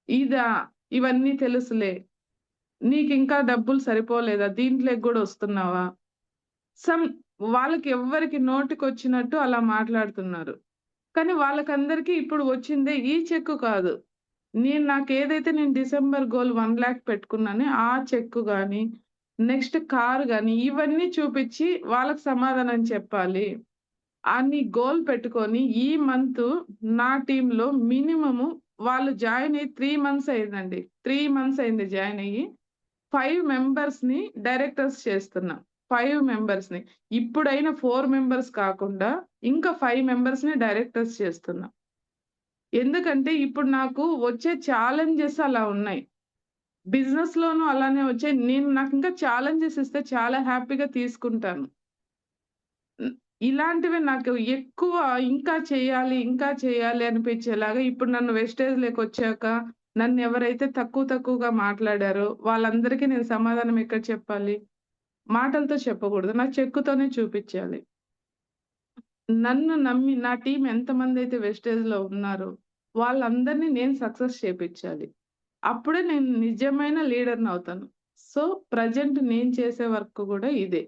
ఇదా? ఇవన్నీ తెలుసులే. నీకింకా డబ్బులు సరిపోలేదా? దీంట్లోకి గూడా ఒస్తున్నావా? సమ్ వాళ్ళకి ఎవ్వరికి నోటికొచ్చినట్టు అలా మాట్లాడుతున్నారు. కానీ వాళ్ళకందరికీ ఇప్పుడు వచ్చిందే ఈ చెక్కు కాదు. నాకేదైతే నేను డిసెంబర్ గోల్ 1,00,000 పెట్టుకున్నానో ఆ చెక్కు గాని, నెక్స్ట్ కారు గాని ఇవన్నీ చూపిచ్చి వాళ్ళకి సమాధానం చెప్పాలి. నీ గోల్ పెట్టుకొని ఈ మంతు నా టీమ్‌లో మినిమము వాళ్ళు జాయిన్ అయ్యి 3 మంత్స్ అయిందండి. 3 మంత్స్ అయింది జాయిన్ అయ్యి. 5 మెంబర్స్‌ని డైరెక్టర్స్ చేస్తున్నా. 5 మెంబర్స్‌ని. ఇప్పుడైన 4 మెంబర్స్ కాకుండా ఇంకా 5 మెంబర్స్‌ని డైరెక్టర్స్ చేస్తున్నా. ఎందుకంటే ఇప్పుడు నాకు వచ్చే ఛాలెంజెస్ అలా ఉన్నాయి. బిజినెస్‌లోనూ అలానే వచ్చాయి. నాకింకా ఛాలెంజెస్ ఇస్తే చాలా హ్యాపీగా తీసుకుంటాను. హ్మ్. ఇలాంటివే నాకు ఎక్కువ ఇంకా చేయాలి అనిపించేలాగా ఇప్పుడు నన్ను వెస్టేజ్‌లోకొచ్చాక నన్నెవరైతే తక్కువగా మాట్లాడారో వాళ్ళందరికీ నేను సమాధానం ఎక్కడ చెప్పాలి? మాటలతో చెప్పకూడదు. నా చెక్కుతోనే చూపిచ్చాలి. నన్ను నమ్మి నా టీమ్ ఎంతమందైతే వెస్టేజ్‌లో ఉన్నారో వాళ్ళందరిని నేను సక్సెస్ చేపిచ్చాలి. అప్పుడే నేను నిజమైన లీడర్‌నవుతాను. సో, ప్రెజెంట్ నేను చేసే వర్క్ గూడా ఇదే.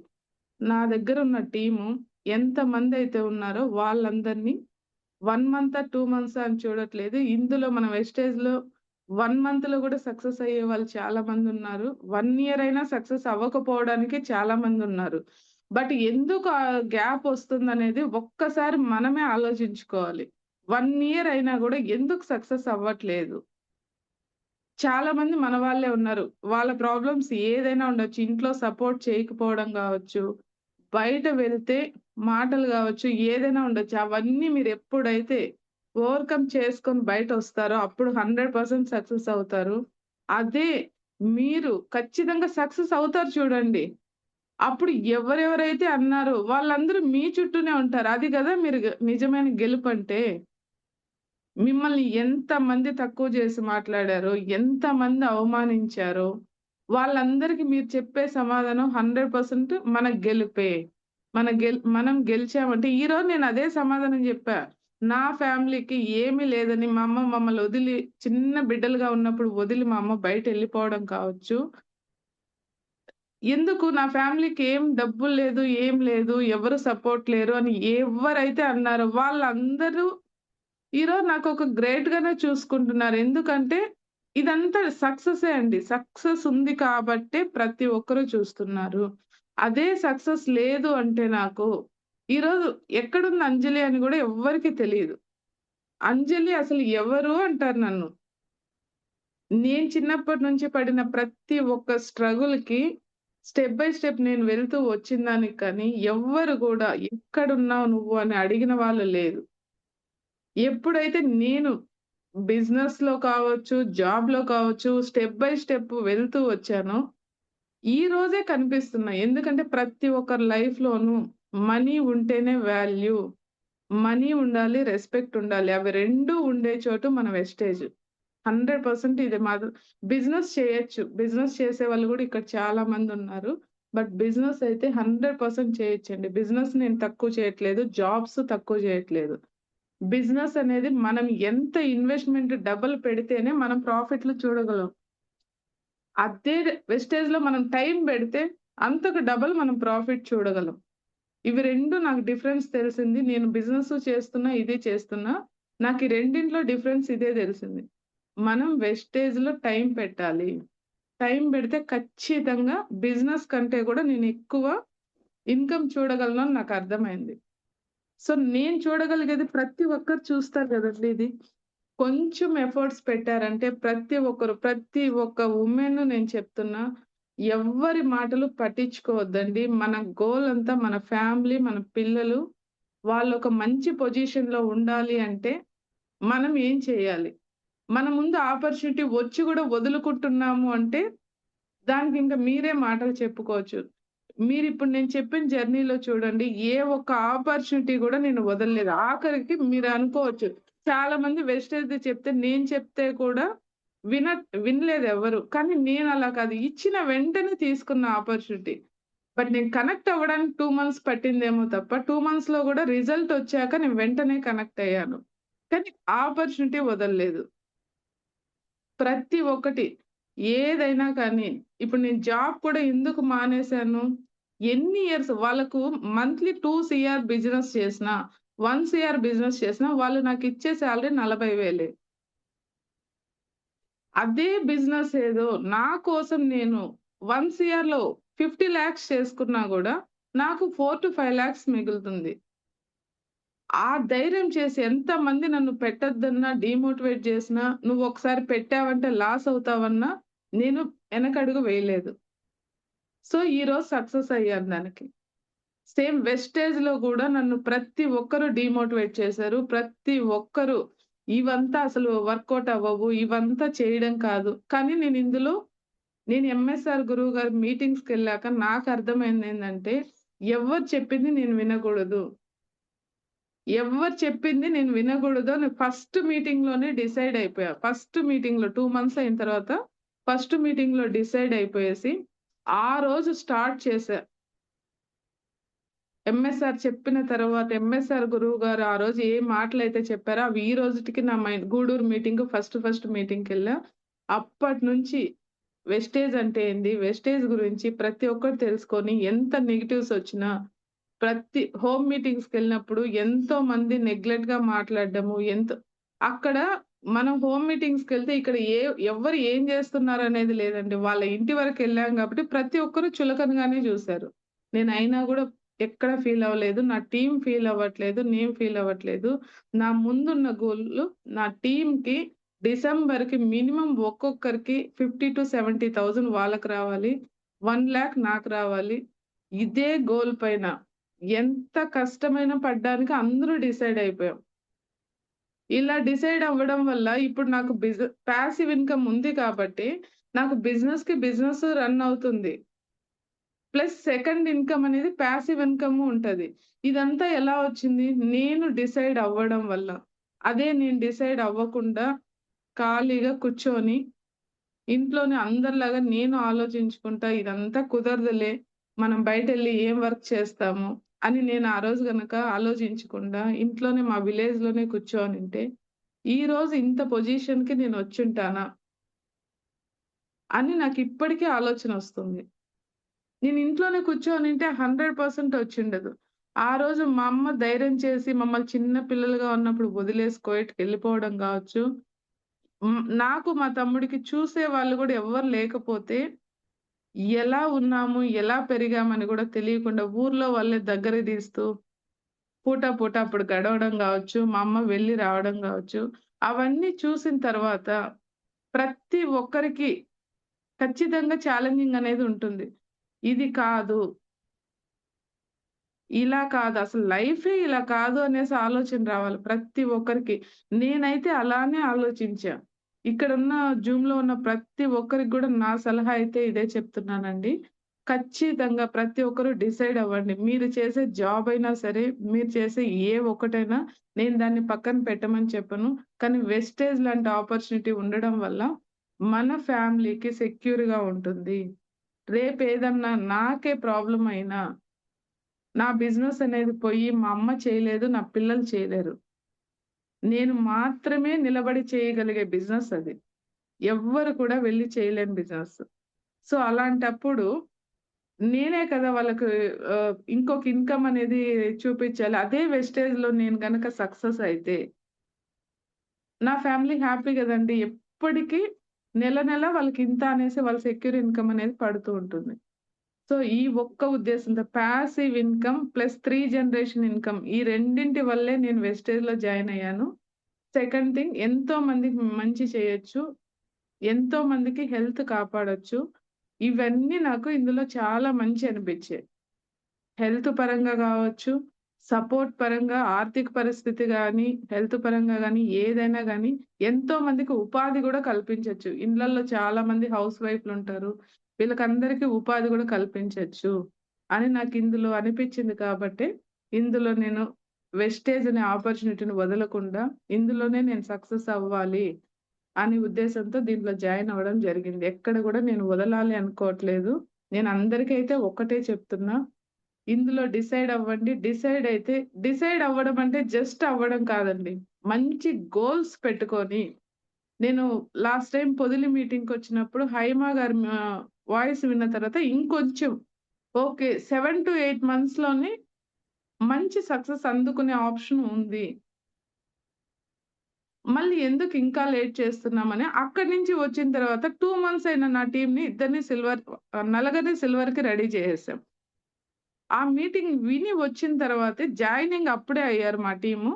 నా దగ్గరున్న టీము ఎంతమందైతే ఉన్నారో వాళ్ళందరినీ 1 మంతా, 2 మంత్సా అని చూడట్లేదు. ఇందులో మన వెస్టేజ్‌లో 1 మంత్‌లో గూడా సక్సెస్ అయ్యే వాళ్ళు చాలా మందున్నారు. 1 ఇయర్ అయినా సక్సెస్ అవ్వకపోవడానికి చాలా మందున్నారు. బట్ ఎందుకు ఆ గ్యాప్ ఒస్తుందనేది ఒక్కసారి మనమే ఆలోచించుకోవాలి. 1 ఇయర్ అయినా గూడా ఎందుకు సక్సెస్ అవ్వట్లేదు? చాలా మంది మన వాళ్ళే ఉన్నారు. వాళ్ళ ప్రాబ్లమ్స్ ఏదైనా ఉండొచ్చు. ఇంట్లో సపోర్ట్ చేయకపోవడం గావచ్చు, బయట వెళ్తే మాటలు గావచ్చు, ఏదైనా ఉండొచ్చు. అవన్నీ మీరెప్పుడైతే ఓవర్‌కమ్ చేసుకొని బయటొస్తారో అప్పుడు 100% సక్సెస్ అవుతారు. అదే మీరు ఖచ్చితంగా సక్సెస్ అవుతారు చూడండి. అప్పుడు ఎవరెవరైతే అన్నారో వాళ్ళందరూ మీ చుట్టూనే ఉంటారు. అది గదా మీరు నిజమైన గెలుపంటే. మిమ్మల్ని ఎంతమంది తక్కువ చేసి మాట్లాడారో, ఎంతమంది అవమానించారో, వాళ్ళందరికి మీరు చెప్పే సమాధానం 100% మన గెలుపే. మనం గెలిచామంటే ఈరోజు నేను అదే సమాధానం జెప్పా. నా ఫ్యామిలీకి ఏమీ లేదని మా అమ్మ మమ్మల్ని వదిలి చిన్న బిడ్డలుగా ఉన్నప్పుడు వదిలి మా అమ్మ బయటెళ్ళిపోవడం కావచ్చు. ఎందుకు నా ఫ్యామిలీకి ఏం డబ్బులు లేదు, ఏం లేదు, ఎవరు సపోర్ట్ లేరు అని ఎవ్వరైతే అన్నారో వాళ్ళందరూ ఈరోజు నాకొక గ్రేట్‌గానే చూసుకుంటున్నారు. ఎందుకంటే, ఇదంతా సక్సెసే అండి. సక్సెస్ ఉంది కాబట్టే ప్రతి ఒక్కరు చూస్తున్నారు. అదే సక్సెస్ లేదు అంటే నాకు, ఈరోజు ఎక్కడుంది అంజలి అని గూడా ఎవ్వరికీ తెలీదు. అంజలి అసలు ఎవరు అంటారు నన్ను. నేను చిన్నప్పటి నుంచి పడిన ప్రతి ఒక్క స్ట్రగుల్‌కి స్టెప్ బై స్టెప్ నేను వెళ్తూ వచ్చినదానికి కానీ, ఎవ్వరు గూడా ఎక్కడున్నావు నువ్వు అని అడిగిన వాళ్ళు లేరు. ఎప్పుడైతే నేను బిజినెస్‌లో కావచ్చు, జాబ్‌లో కావచ్చు, స్టెప్ బై స్టెప్ వెళ్తూ వచ్చానో, ఈ రోజే కనిపిస్తున్నాయి. ఎందుకంటే ప్రతి ఒక్కరి లైఫ్‌లోనూ మనీ ఉంటేనే వాల్యూ. మనీ ఉండాలి, రెస్పెక్ట్ ఉండాలి. అవి 2 ఉండే చోటు మన వెస్టేజ్. 100% ఇది మాత్రం బిజినెస్ చేయొచ్చు. బిజినెస్ చేసేవాళ్ళు గూడా ఇక్కడ చాలా మందున్నారు. బట్ బిజినెస్ అయితే 100% చేయొచ్చండి. బిజినెస్ నేను తక్కువ చేయట్లేదు. జాబ్స్ తక్కువ చేయట్లేదు. బిజినెస్ అనేది మనం ఎంత ఇన్వెస్ట్‌మెంట్ డబుల్ పెడితేనే మనం ప్రాఫిట్‌లు చూడగలం. అదే వెస్టేజ్‌లో మనం టైం బెడితే అంతకు డబుల్ మనం ప్రాఫిట్ చూడగలం. ఇవి 2 నాకు డిఫరెన్స్ తెలిసింది. నేను బిజినెస్ చేస్తున్నా, ఇది చేస్తున్నా. నాకు ఈ రెండిట్లో డిఫరెన్స్ ఇదే తెలిసింది. మనం వెస్టేజ్‌లో టైం పెట్టాలి. టైం బెడితే ఖచ్చితంగా బిజినెస్ కంటే గూడా నేనెక్కువ ఇన్‌కమ్ చూడగలను అని నాకర్థమైంది. సో, నేను చూడగలిగేది ప్రతి ఒక్కరు చూస్తారు గదండీ ఇది. కొంచెం ఎఫర్ట్స్ పెట్టారంటే ప్రతి ఒక్క వుమెన్ నేను చెప్తున్నా. ఎవ్వరి మాటలు పట్టించుకోవద్దండి. మన గోల్ అంతా మన ఫ్యామిలీ, మన పిల్లలు వాళ్ళొక మంచి పొజిషన్‌లో ఉండాలి అంటే, మనం ఏం చేయాలి? మన ముందు ఆపర్చునిటీ వచ్చి గూడా వదులుకుంటున్నాము అంటే, దానికింక మీరే మాటలు చెప్పుకోవచ్చు. మీరిప్పుడు నేను చెప్పిన జర్నీలో చూడండి, ఏ ఒక్క ఆపర్చునిటీ గూడా నేను వదలలేదు. ఆఖరికి మీరనుకోవచ్చు, చాలా మంది వెస్టేజ్‌ది చెప్తే, నేను చెప్తే కూడా విన వినలేదెవ్వరు. కానీ నేనలా కాదు. ఇచ్చిన వెంటనే తీసుకున్న ఆపర్చునిటీ. బట్ నేను కనెక్ట్ అవ్వడానికి 2 మంత్స్ పట్టిందేమో తప్ప, 2 మంత్స్‌లో గూడా రిజల్ట్ ఒచ్చాక నేను వెంటనే కనెక్ట్ అయ్యాను. కానీ ఆపర్చునిటీ వదలలేదు. ప్రతి ఒక్కటి. ఏదైనా కానీ, ఇప్పుడు నేను జాబ్ కూడా ఎందుకు మానేశాను? ఎన్ని ఇయర్స్ వాళ్ళకు మంత్లీ 2 సీఆర్ బిజినెస్ చేసినా, 1 సీఆర్ బిజినెస్ చేసినా వాళ్ళు నాకిచ్చే సాలరీ 40,000. అదే బిజినెస్ ఏదో నా కోసం నేను 1 సీఆర్‌లో 50,00,000 చేసుకున్నా గూడా నాకు 4-5 లాక్స్ మిగులుతుంది. ఆ ధైర్యం చేసి ఎంతమంది నన్ను పెట్టొద్దన్నా, డీమోటివేట్ చేసినా, నువ్వొకసారి పెట్టావంటే లాస్ అవుతావన్నా, నేను వెనకడుగు వేయలేదు. సో, ఈరోజు సక్సెస్ అయ్యాను దానికి. సేమ్ వెస్టేజ్‌లో గూడా నన్ను ప్రతి ఒక్కరు డీమోటివేట్ చేశారు. ప్రతి ఒక్కరు ఇవంతా అసలు వర్కౌట్ అవ్వవు. ఇవంతా చేయడం కాదు. కానీ నేను ఎంఎస్ఆర్ గురువు గారి మీటింగ్స్‌కెళ్ళాక నాకర్థమైందేందంటే, ఎవ్వరు చెప్పింది నేను వినకూడదు. ఎవ్వరు చెప్పింది నేను వినగూడదు అని ఫస్ట్ మీటింగ్‌లోనే డిసైడ్ అయిపోయా. ఫస్ట్ మీటింగ్‌లో 2 మంత్స్ అయిన తర్వాత ఫస్ట్ మీటింగ్‌లో డిసైడ్ అయిపోయేసి, ఆ రోజు స్టార్ట్ చేశా. ఎంఎస్ఆర్ చెప్పిన తర్వాత ఎంఎస్ఆర్ గురువు గారు ఆ రోజు ఏ మాటలైతే చెప్పారో అవి ఈ రోజుటికి నా మైండ్ గూడూరు మీటింగ్ ఫస్ట్ మీటింగ్‌కెళ్ళా. అప్పటినుంచి వెస్టేజ్ అంటే ఏంది? వెస్టేజ్ గురించి ప్రతి ఒక్కటి తెలుసుకొని ఎంత నెగెటివ్స్ ఒచ్చినా హోమ్ మీటింగ్స్‌కెళ్ళినప్పుడు ఎంతోమంది నెగ్లెక్ట్‌గా మాట్లాడడము, అక్కడ మనం హోమ్ మీటింగ్స్‌కెళ్తే ఇక్కడ ఎవ్వరు ఏం జేస్తున్నారనేది లేదండి. వాళ్ళ ఇంటి వరకెళ్ళాం గాబట్టి ప్రతి ఒక్కరు చులకనగానే జూసారు. నేనయినా గూడా ఎక్కడ ఫీల్ అవ్వలేదు. నా టీమ్ ఫీల్ అవ్వట్లేదు. నేను ఫీల్ అవ్వట్లేదు. నా ముందున్న గోల్‌లు నా టీమ్‌కి డిసెంబర్‌కి మినిమమ్ ఒక్కొక్కరికి 50,000-70,000 వాళ్ళకి రావాలి. 1,00,000 నాకు రావాలి. ఇదే గోల్ పైన ఎంత కష్టమైనా పడ్డానికి అందరూ డిసైడ్ అయిపోయాం. ఇలా డిసైడ్ అవ్వడం వల్ల ఇప్పుడు నాకు పాసివ్ ఇన్‌కమ్ ఉంది కాబట్టి, నాకు బిజినెస్ రన్ అవుతుంది. ప్లస్ సెకండ్ ఇన్‌కమ్ అనేది పాసివ్ ఇన్‌కమ్ ఉంటది. ఇదంతా ఎలా వచ్చింది? నేను డిసైడ్ అవ్వడం వల్ల. అదే నేను డిసైడ్ అవ్వకుండా ఖాళీగా కూర్చొని ఇంట్లోనే అందరిలాగా నేను ఆలోచించుకుంటా ఇదంతా కుదరదులే. మనం బయటెళ్ళి ఏం వర్క్ చేస్తాము అని నేను ఆ రోజు గనక ఆలోచించకుండా ఇంట్లోనే మా విలేజ్‌లోనే కూర్చోనుంటే, ఈరోజు ఇంత పొజిషన్‌కి నేనొచ్చుంటానా? అని నాకిప్పటికీ ఆలోచనొస్తుంది. నేను ఇంట్లోనే కూర్చోనుంటే 100% వచ్చుండదు. ఆ రోజు మా అమ్మ ధైర్యం చేసి మమ్మల్ని చిన్న పిల్లలుగా ఉన్నప్పుడు వదిలేసి కోయట్‌కెళ్ళిపోవడం గావచ్చు. నాకు మా తమ్ముడికి చూసేవాళ్ళు గూడా ఎవ్వరు లేకపోతే ఎలా ఉన్నాము, ఎలా పెరిగామని గూడా తెలియకుండా ఊర్లో వాళ్ళే దగ్గరికి తీస్తూ పూట అప్పుడు గడవడం గావచ్చు, మా అమ్మ వెళ్లి రావడం గావచ్చు. అవన్నీ చూసిన తర్వాత ప్రతి ఒక్కరికి ఖచ్చితంగా ఛాలెంజింగ్ అనేది ఉంటుంది. ఇది కాదు, ఇలా కాదు అసలు లైఫే ఇలా కాదు అనేసి ఆలోచన రావాలి ప్రతి ఒక్కరికి. నేనైతే అలానే ఆలోచించా. ఇక్కడున్న జూమ్‌లో ఉన్న ప్రతి ఒక్కరికి గూడా నా సలహా అయితే ఇదే చెప్తున్నానండి. ఖచ్చితంగా ప్రతి ఒక్కరు డిసైడ్ అవ్వండి. మీరు చేసే జాబ్ అయినా సరే, మీరు చేసే ఏ ఒక్కటైనా నేను దాన్ని పక్కన పెట్టమని చెప్పను. కానీ వెస్టేజ్ లాంటి ఆపర్చునిటీ ఉండడం వల్ల మన ఫ్యామిలీకి సెక్యూర్‌గా ఉంటుంది. రేపేదన్నా నాకే ప్రాబ్లమ్ అయినా నా బిజినెస్ అనేది పోయి మా అమ్మ చేయలేదు, నా పిల్లలు చేయలేరు. నేను మాత్రమే నిలబడి చేయగలిగే బిజినెస్ అది. ఎవ్వరు కూడా వెళ్లి చేయలేని బిజినెస్. సో, అలాంటప్పుడు నేనే కదా వాళ్ళకి ఇంకొక ఇన్‌కమ్ అనేది చూపించాలి. అదే వెస్టేజ్‌లో నేను గనక సక్సెస్ అయితే, నా ఫ్యామిలీ హ్యాపీ గదండీ! ఎప్పటికి నెల వాళ్ళకి ఇంత అనేసి వాళ్ళ సెక్యూర్ ఇన్‌కమ్ అనేది పడుతూ ఉంటుంది. సో, ఈ ఒక్క ఉద్దేశంతో passive income plus 3 generation income ఈ రెండింటి వల్లే నేను వెస్టేజ్‌లో జాయిన్ అయ్యాను. సెకండ్ థింగ్ ఎంతో మందికి మంచి చేయొచ్చు. ఎంతో మందికి హెల్త్ కాపాడొచ్చు. ఇవన్నీ నాకు ఇందులో చాలా మంచి అనిపించాయి. హెల్త్ పరంగా కావచ్చు, సపోర్ట్ పరంగా, ఆర్థిక పరిస్థితి గాని, హెల్త్ పరంగా గాని, ఏదైనా గాని ఎంతో మందికి ఉపాధి కూడా కల్పించొచ్చు. ఇళ్లల్లో చాలా మంది హౌస్ వైఫ్‌లుంటారు. వీళ్ళకందరికీ ఉపాధి కూడా కల్పించొచ్చు అని నాకు ఇందులో అనిపించింది కాబట్టే, ఇందులో నేను వెస్టేజ్ అనే ఆపర్చునిటీని వదలకుండా, ఇందులోనే నేను సక్సెస్ అవ్వాలి అనే ఉద్దేశంతో దీంట్లో జాయిన్ అవ్వడం జరిగింది. ఎక్కడ కూడా నేను వదలాలి అనుకోవట్లేదు. నేను అందరికైతే ఒక్కటే చెప్తున్నా. ఇందులో డిసైడ్ అవ్వండి. డిసైడ్ అవ్వడం అంటే జస్ట్ అవ్వడం కాదండి. మంచి గోల్స్ పెట్టుకొని నేను లాస్ట్ టైమ్ పొదిలి మీటింగ్‌కొచ్చినప్పుడు హైమా గారి వాయిస్ విన్న తర్వాత ఇంకొంచెం ఓకే. 7-8 మంత్స్‌లోనే మంచి సక్సెస్ అందుకునే ఆప్షన్ ఉంది. మళ్ళీ ఎందుకు ఇంకా లేట్ చేస్తున్నామని అక్కడి నుంచి వచ్చిన తర్వాత 2 మంత్స్ అయిన నా టీమ్‌ని ఇద్దరిని నలుగురిని సిల్వర్‌కి రెడీ చేసేసాం. ఆ మీటింగ్ విని వచ్చిన తర్వాతే జాయినింగ్ అప్పుడే అయ్యారు మా టీము.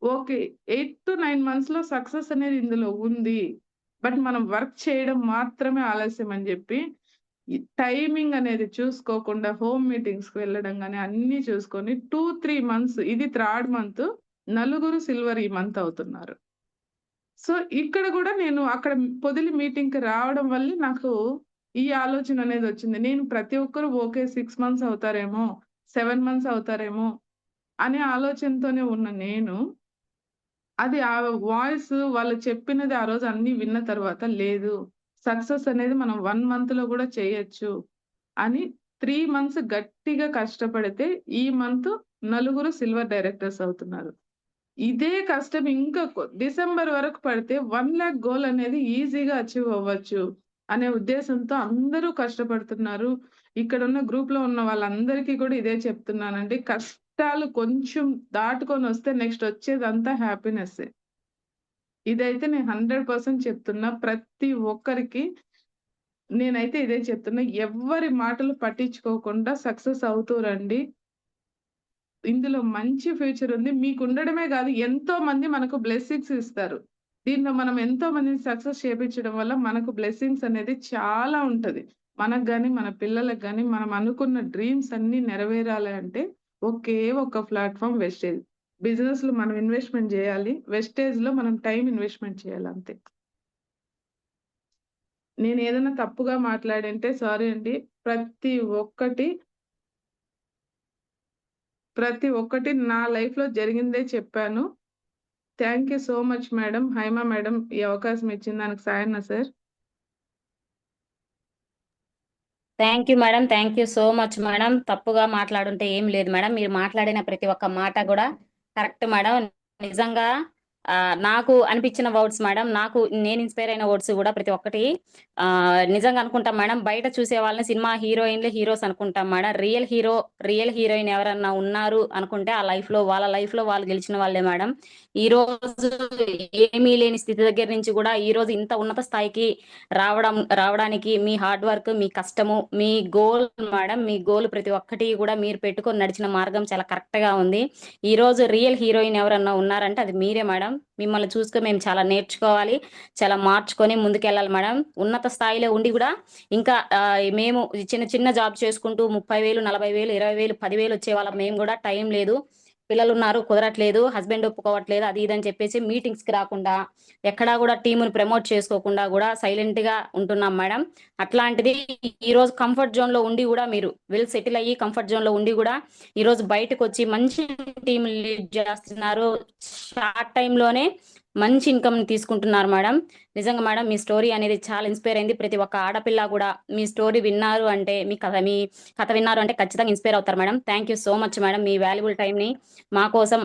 ఓకే. 8-9 మంత్స్‌లో సక్సెస్ అనేది ఇందులో ఉంది. బట్ మనం వర్క్ చేయడం మాత్రమే ఆలస్యం అని జెప్పి, ఈ టైమింగ్ అనేది చూసుకోకుండా హోమ్ మీటింగ్స్‌కి వెళ్ళడం గాని అన్నీ చూసుకొని 2-3 మంత్స్ ఇది థర్డ్ మంత్. నలుగురు సిల్వర్ ఈ మంత్ అవుతున్నారు. సో, ఇక్కడ గూడా నేను అక్కడ పొదిలి మీటింగ్‌కి రావడం వల్లే నాకు ఈ ఆలోచన అనేదొచ్చింది. నేను ప్రతి ఒక్కరు ఓకే 6 మంత్స్ అవుతారేమో, 7 మంత్స్ అవుతారేమో అనే ఆలోచనతోనే ఉన్న నేను, అది ఆ వాయిస్ వాళ్ళు చెప్పినది ఆ రోజు అన్నీ విన్న తర్వాత లేదు. సక్సెస్ అనేది మనం 1 మంత్‌లో గూడా చేయొచ్చు అని 3 మంత్స్ గట్టిగా కష్టపడితే ఈ మంత్ నలుగురు సిల్వర్ డైరెక్టర్స్ అవుతున్నారు. ఇదే కష్టం ఇంకా డిసెంబర్ వరకు పడితే 1,00,000 గోల్ అనేది ఈజీగా అచీవ్ అవ్వచ్చు అనే ఉద్దేశంతో అందరూ కష్టపడుతున్నారు. ఇక్కడున్న గ్రూప్‌లో ఉన్న వాళ్ళందరికీ కూడా ఇదే చెప్తున్నానండి. కష్టాలు కొంచెం దాటుకొనొస్తే నెక్స్ట్ వచ్చేదంతా హ్యాపీనెస్సే. ఇదైతే నేను 100% చెప్తున్నా. ప్రతి ఒక్కరికి నేనైతే ఇదే చెప్తున్నా. ఎవ్వరి మాటలు పట్టించుకోకుండా సక్సెస్ అవుతూ రండి. ఇందులో మంచి ఫ్యూచర్ ఉంది. మీకుండడమే గాదు, ఎంతో మంది మనకు బ్లెస్సింగ్స్ ఇస్తారు. దీంట్లో మనం ఎంతో మందిని సక్సెస్ చేపించడం వల్ల మనకు బ్లెస్సింగ్స్ అనేది చాలా ఉంటది. మనకు గాని, మన పిల్లలకి గాని, మనం అనుకున్న డ్రీమ్స్ అన్నీ నెరవేరాలి అంటే ఒకే ఒక ప్లాట్‌ఫార్మ్ వెస్టేజ్. బిజినెస్‌లో మనం ఇన్వెస్ట్‌మెంట్ జేయాలి. వెస్టేజ్‌లో మనం టైమ్ ఇన్వెస్ట్‌మెంట్ చేయాలి అంతే. నేనేదైనా తప్పుగా మాట్లాడింటే సారీ అండి. ప్రతి ఒక్కటి ప్రతి ఒక్కటి నా లైఫ్‌లో జరిగిందే చెప్పాను. Thank you so much madam. Haima madam ఈ అవకాశం ఇచ్చిన దానికి Sayanna sir. Thank you madam. Thank you so much madam. తప్పుగా మాట్లాడుంటే ఏం లేదు మేడం. మీరు మాట్లాడిన ప్రతి ఒక్క మాట కూడా కరెక్ట్ మేడం. నిజంగా నాకు అనిపించిన వర్డ్స్ మేడం. నేను ఇన్స్పైర్ అయిన వర్డ్స్ కూడా ప్రతి ఒక్కటి నిజంగా అనుకుంటాం మేడం. బయట చూసే వాళ్ళని సినిమా హీరోయిన్లు, హీరోస్ అనుకుంటాం మేడం. రియల్ హీరోయిన్ ఎవరన్నా ఉన్నారు అనుకుంటే వాళ్ళ లైఫ్ లో వాళ్ళు గెలిచిన వాళ్ళే మేడం. ఈ రోజు ఏమీ లేని స్థితి దగ్గర నుంచి కూడా ఈ రోజు ఇంత ఉన్నత స్థాయికి రావడానికి మీ హార్డ్ వర్క్, మీ కష్టము, మీ గోల్ మేడం. మీ గోల్ ప్రతి ఒక్కటి కూడా మీరు పెట్టుకొని నడిచిన మార్గం చాలా కరెక్ట్ గా ఉంది. ఈ రోజు రియల్ హీరోయిన్ ఎవరన్నా ఉన్నారంటే అది మీరే మేడం. మిమ్మల్ని చూసుకొని మేము చాలా నేర్చుకోవాలి, చాలా మార్చుకొని ముందుకెళ్ళాలి మేడం. ఉన్నత స్థాయిలో ఉండి కూడా ఇంకా మేము చిన్న చిన్న జాబ్ చేసుకుంటూ 30,000, 40,000, 20,000, 10,000 వచ్చే వాళ్ళం. మేము కూడా టైం లేదు, పిల్లలు ఉన్నారు, కుదరట్లేదు, హస్బెండ్ ఒప్పుకోవట్లేదు, అది ఇదని చెప్పేసి మీటింగ్స్ కి రాకుండా, ఎక్కడా కూడా టీముని ప్రమోట్ చేసుకోకుండా కూడా సైలెంట్ గా ఉంటున్నాం మేడం. అట్లాంటిది ఈ రోజు కంఫర్ట్ జోన్ లో ఉండి కూడా మీరు వెల్ సెటిల్ అయ్యి కంఫర్ట్ జోన్ లో ఉండి కూడా ఈ రోజు బయటకు వచ్చి మంచి టీం లీడ్ చేస్తున్నారు. షార్ట్ టైం లోనే మంచి ఇన్కమ్ తీసుకుంటున్నారు మేడం. నిజంగా మేడం మీ స్టోరీ అనేది చాలా ఇన్స్పైర్ అయింది. ప్రతి ఒక్క ఆడపిల్ల కూడా మీ స్టోరీ విన్నారు అంటే, మీ కథ విన్నారు అంటే ఖచ్చితంగా ఇన్స్పైర్ అవుతారు madam. Thank you so much madam. Me valuable time ని మా కోసం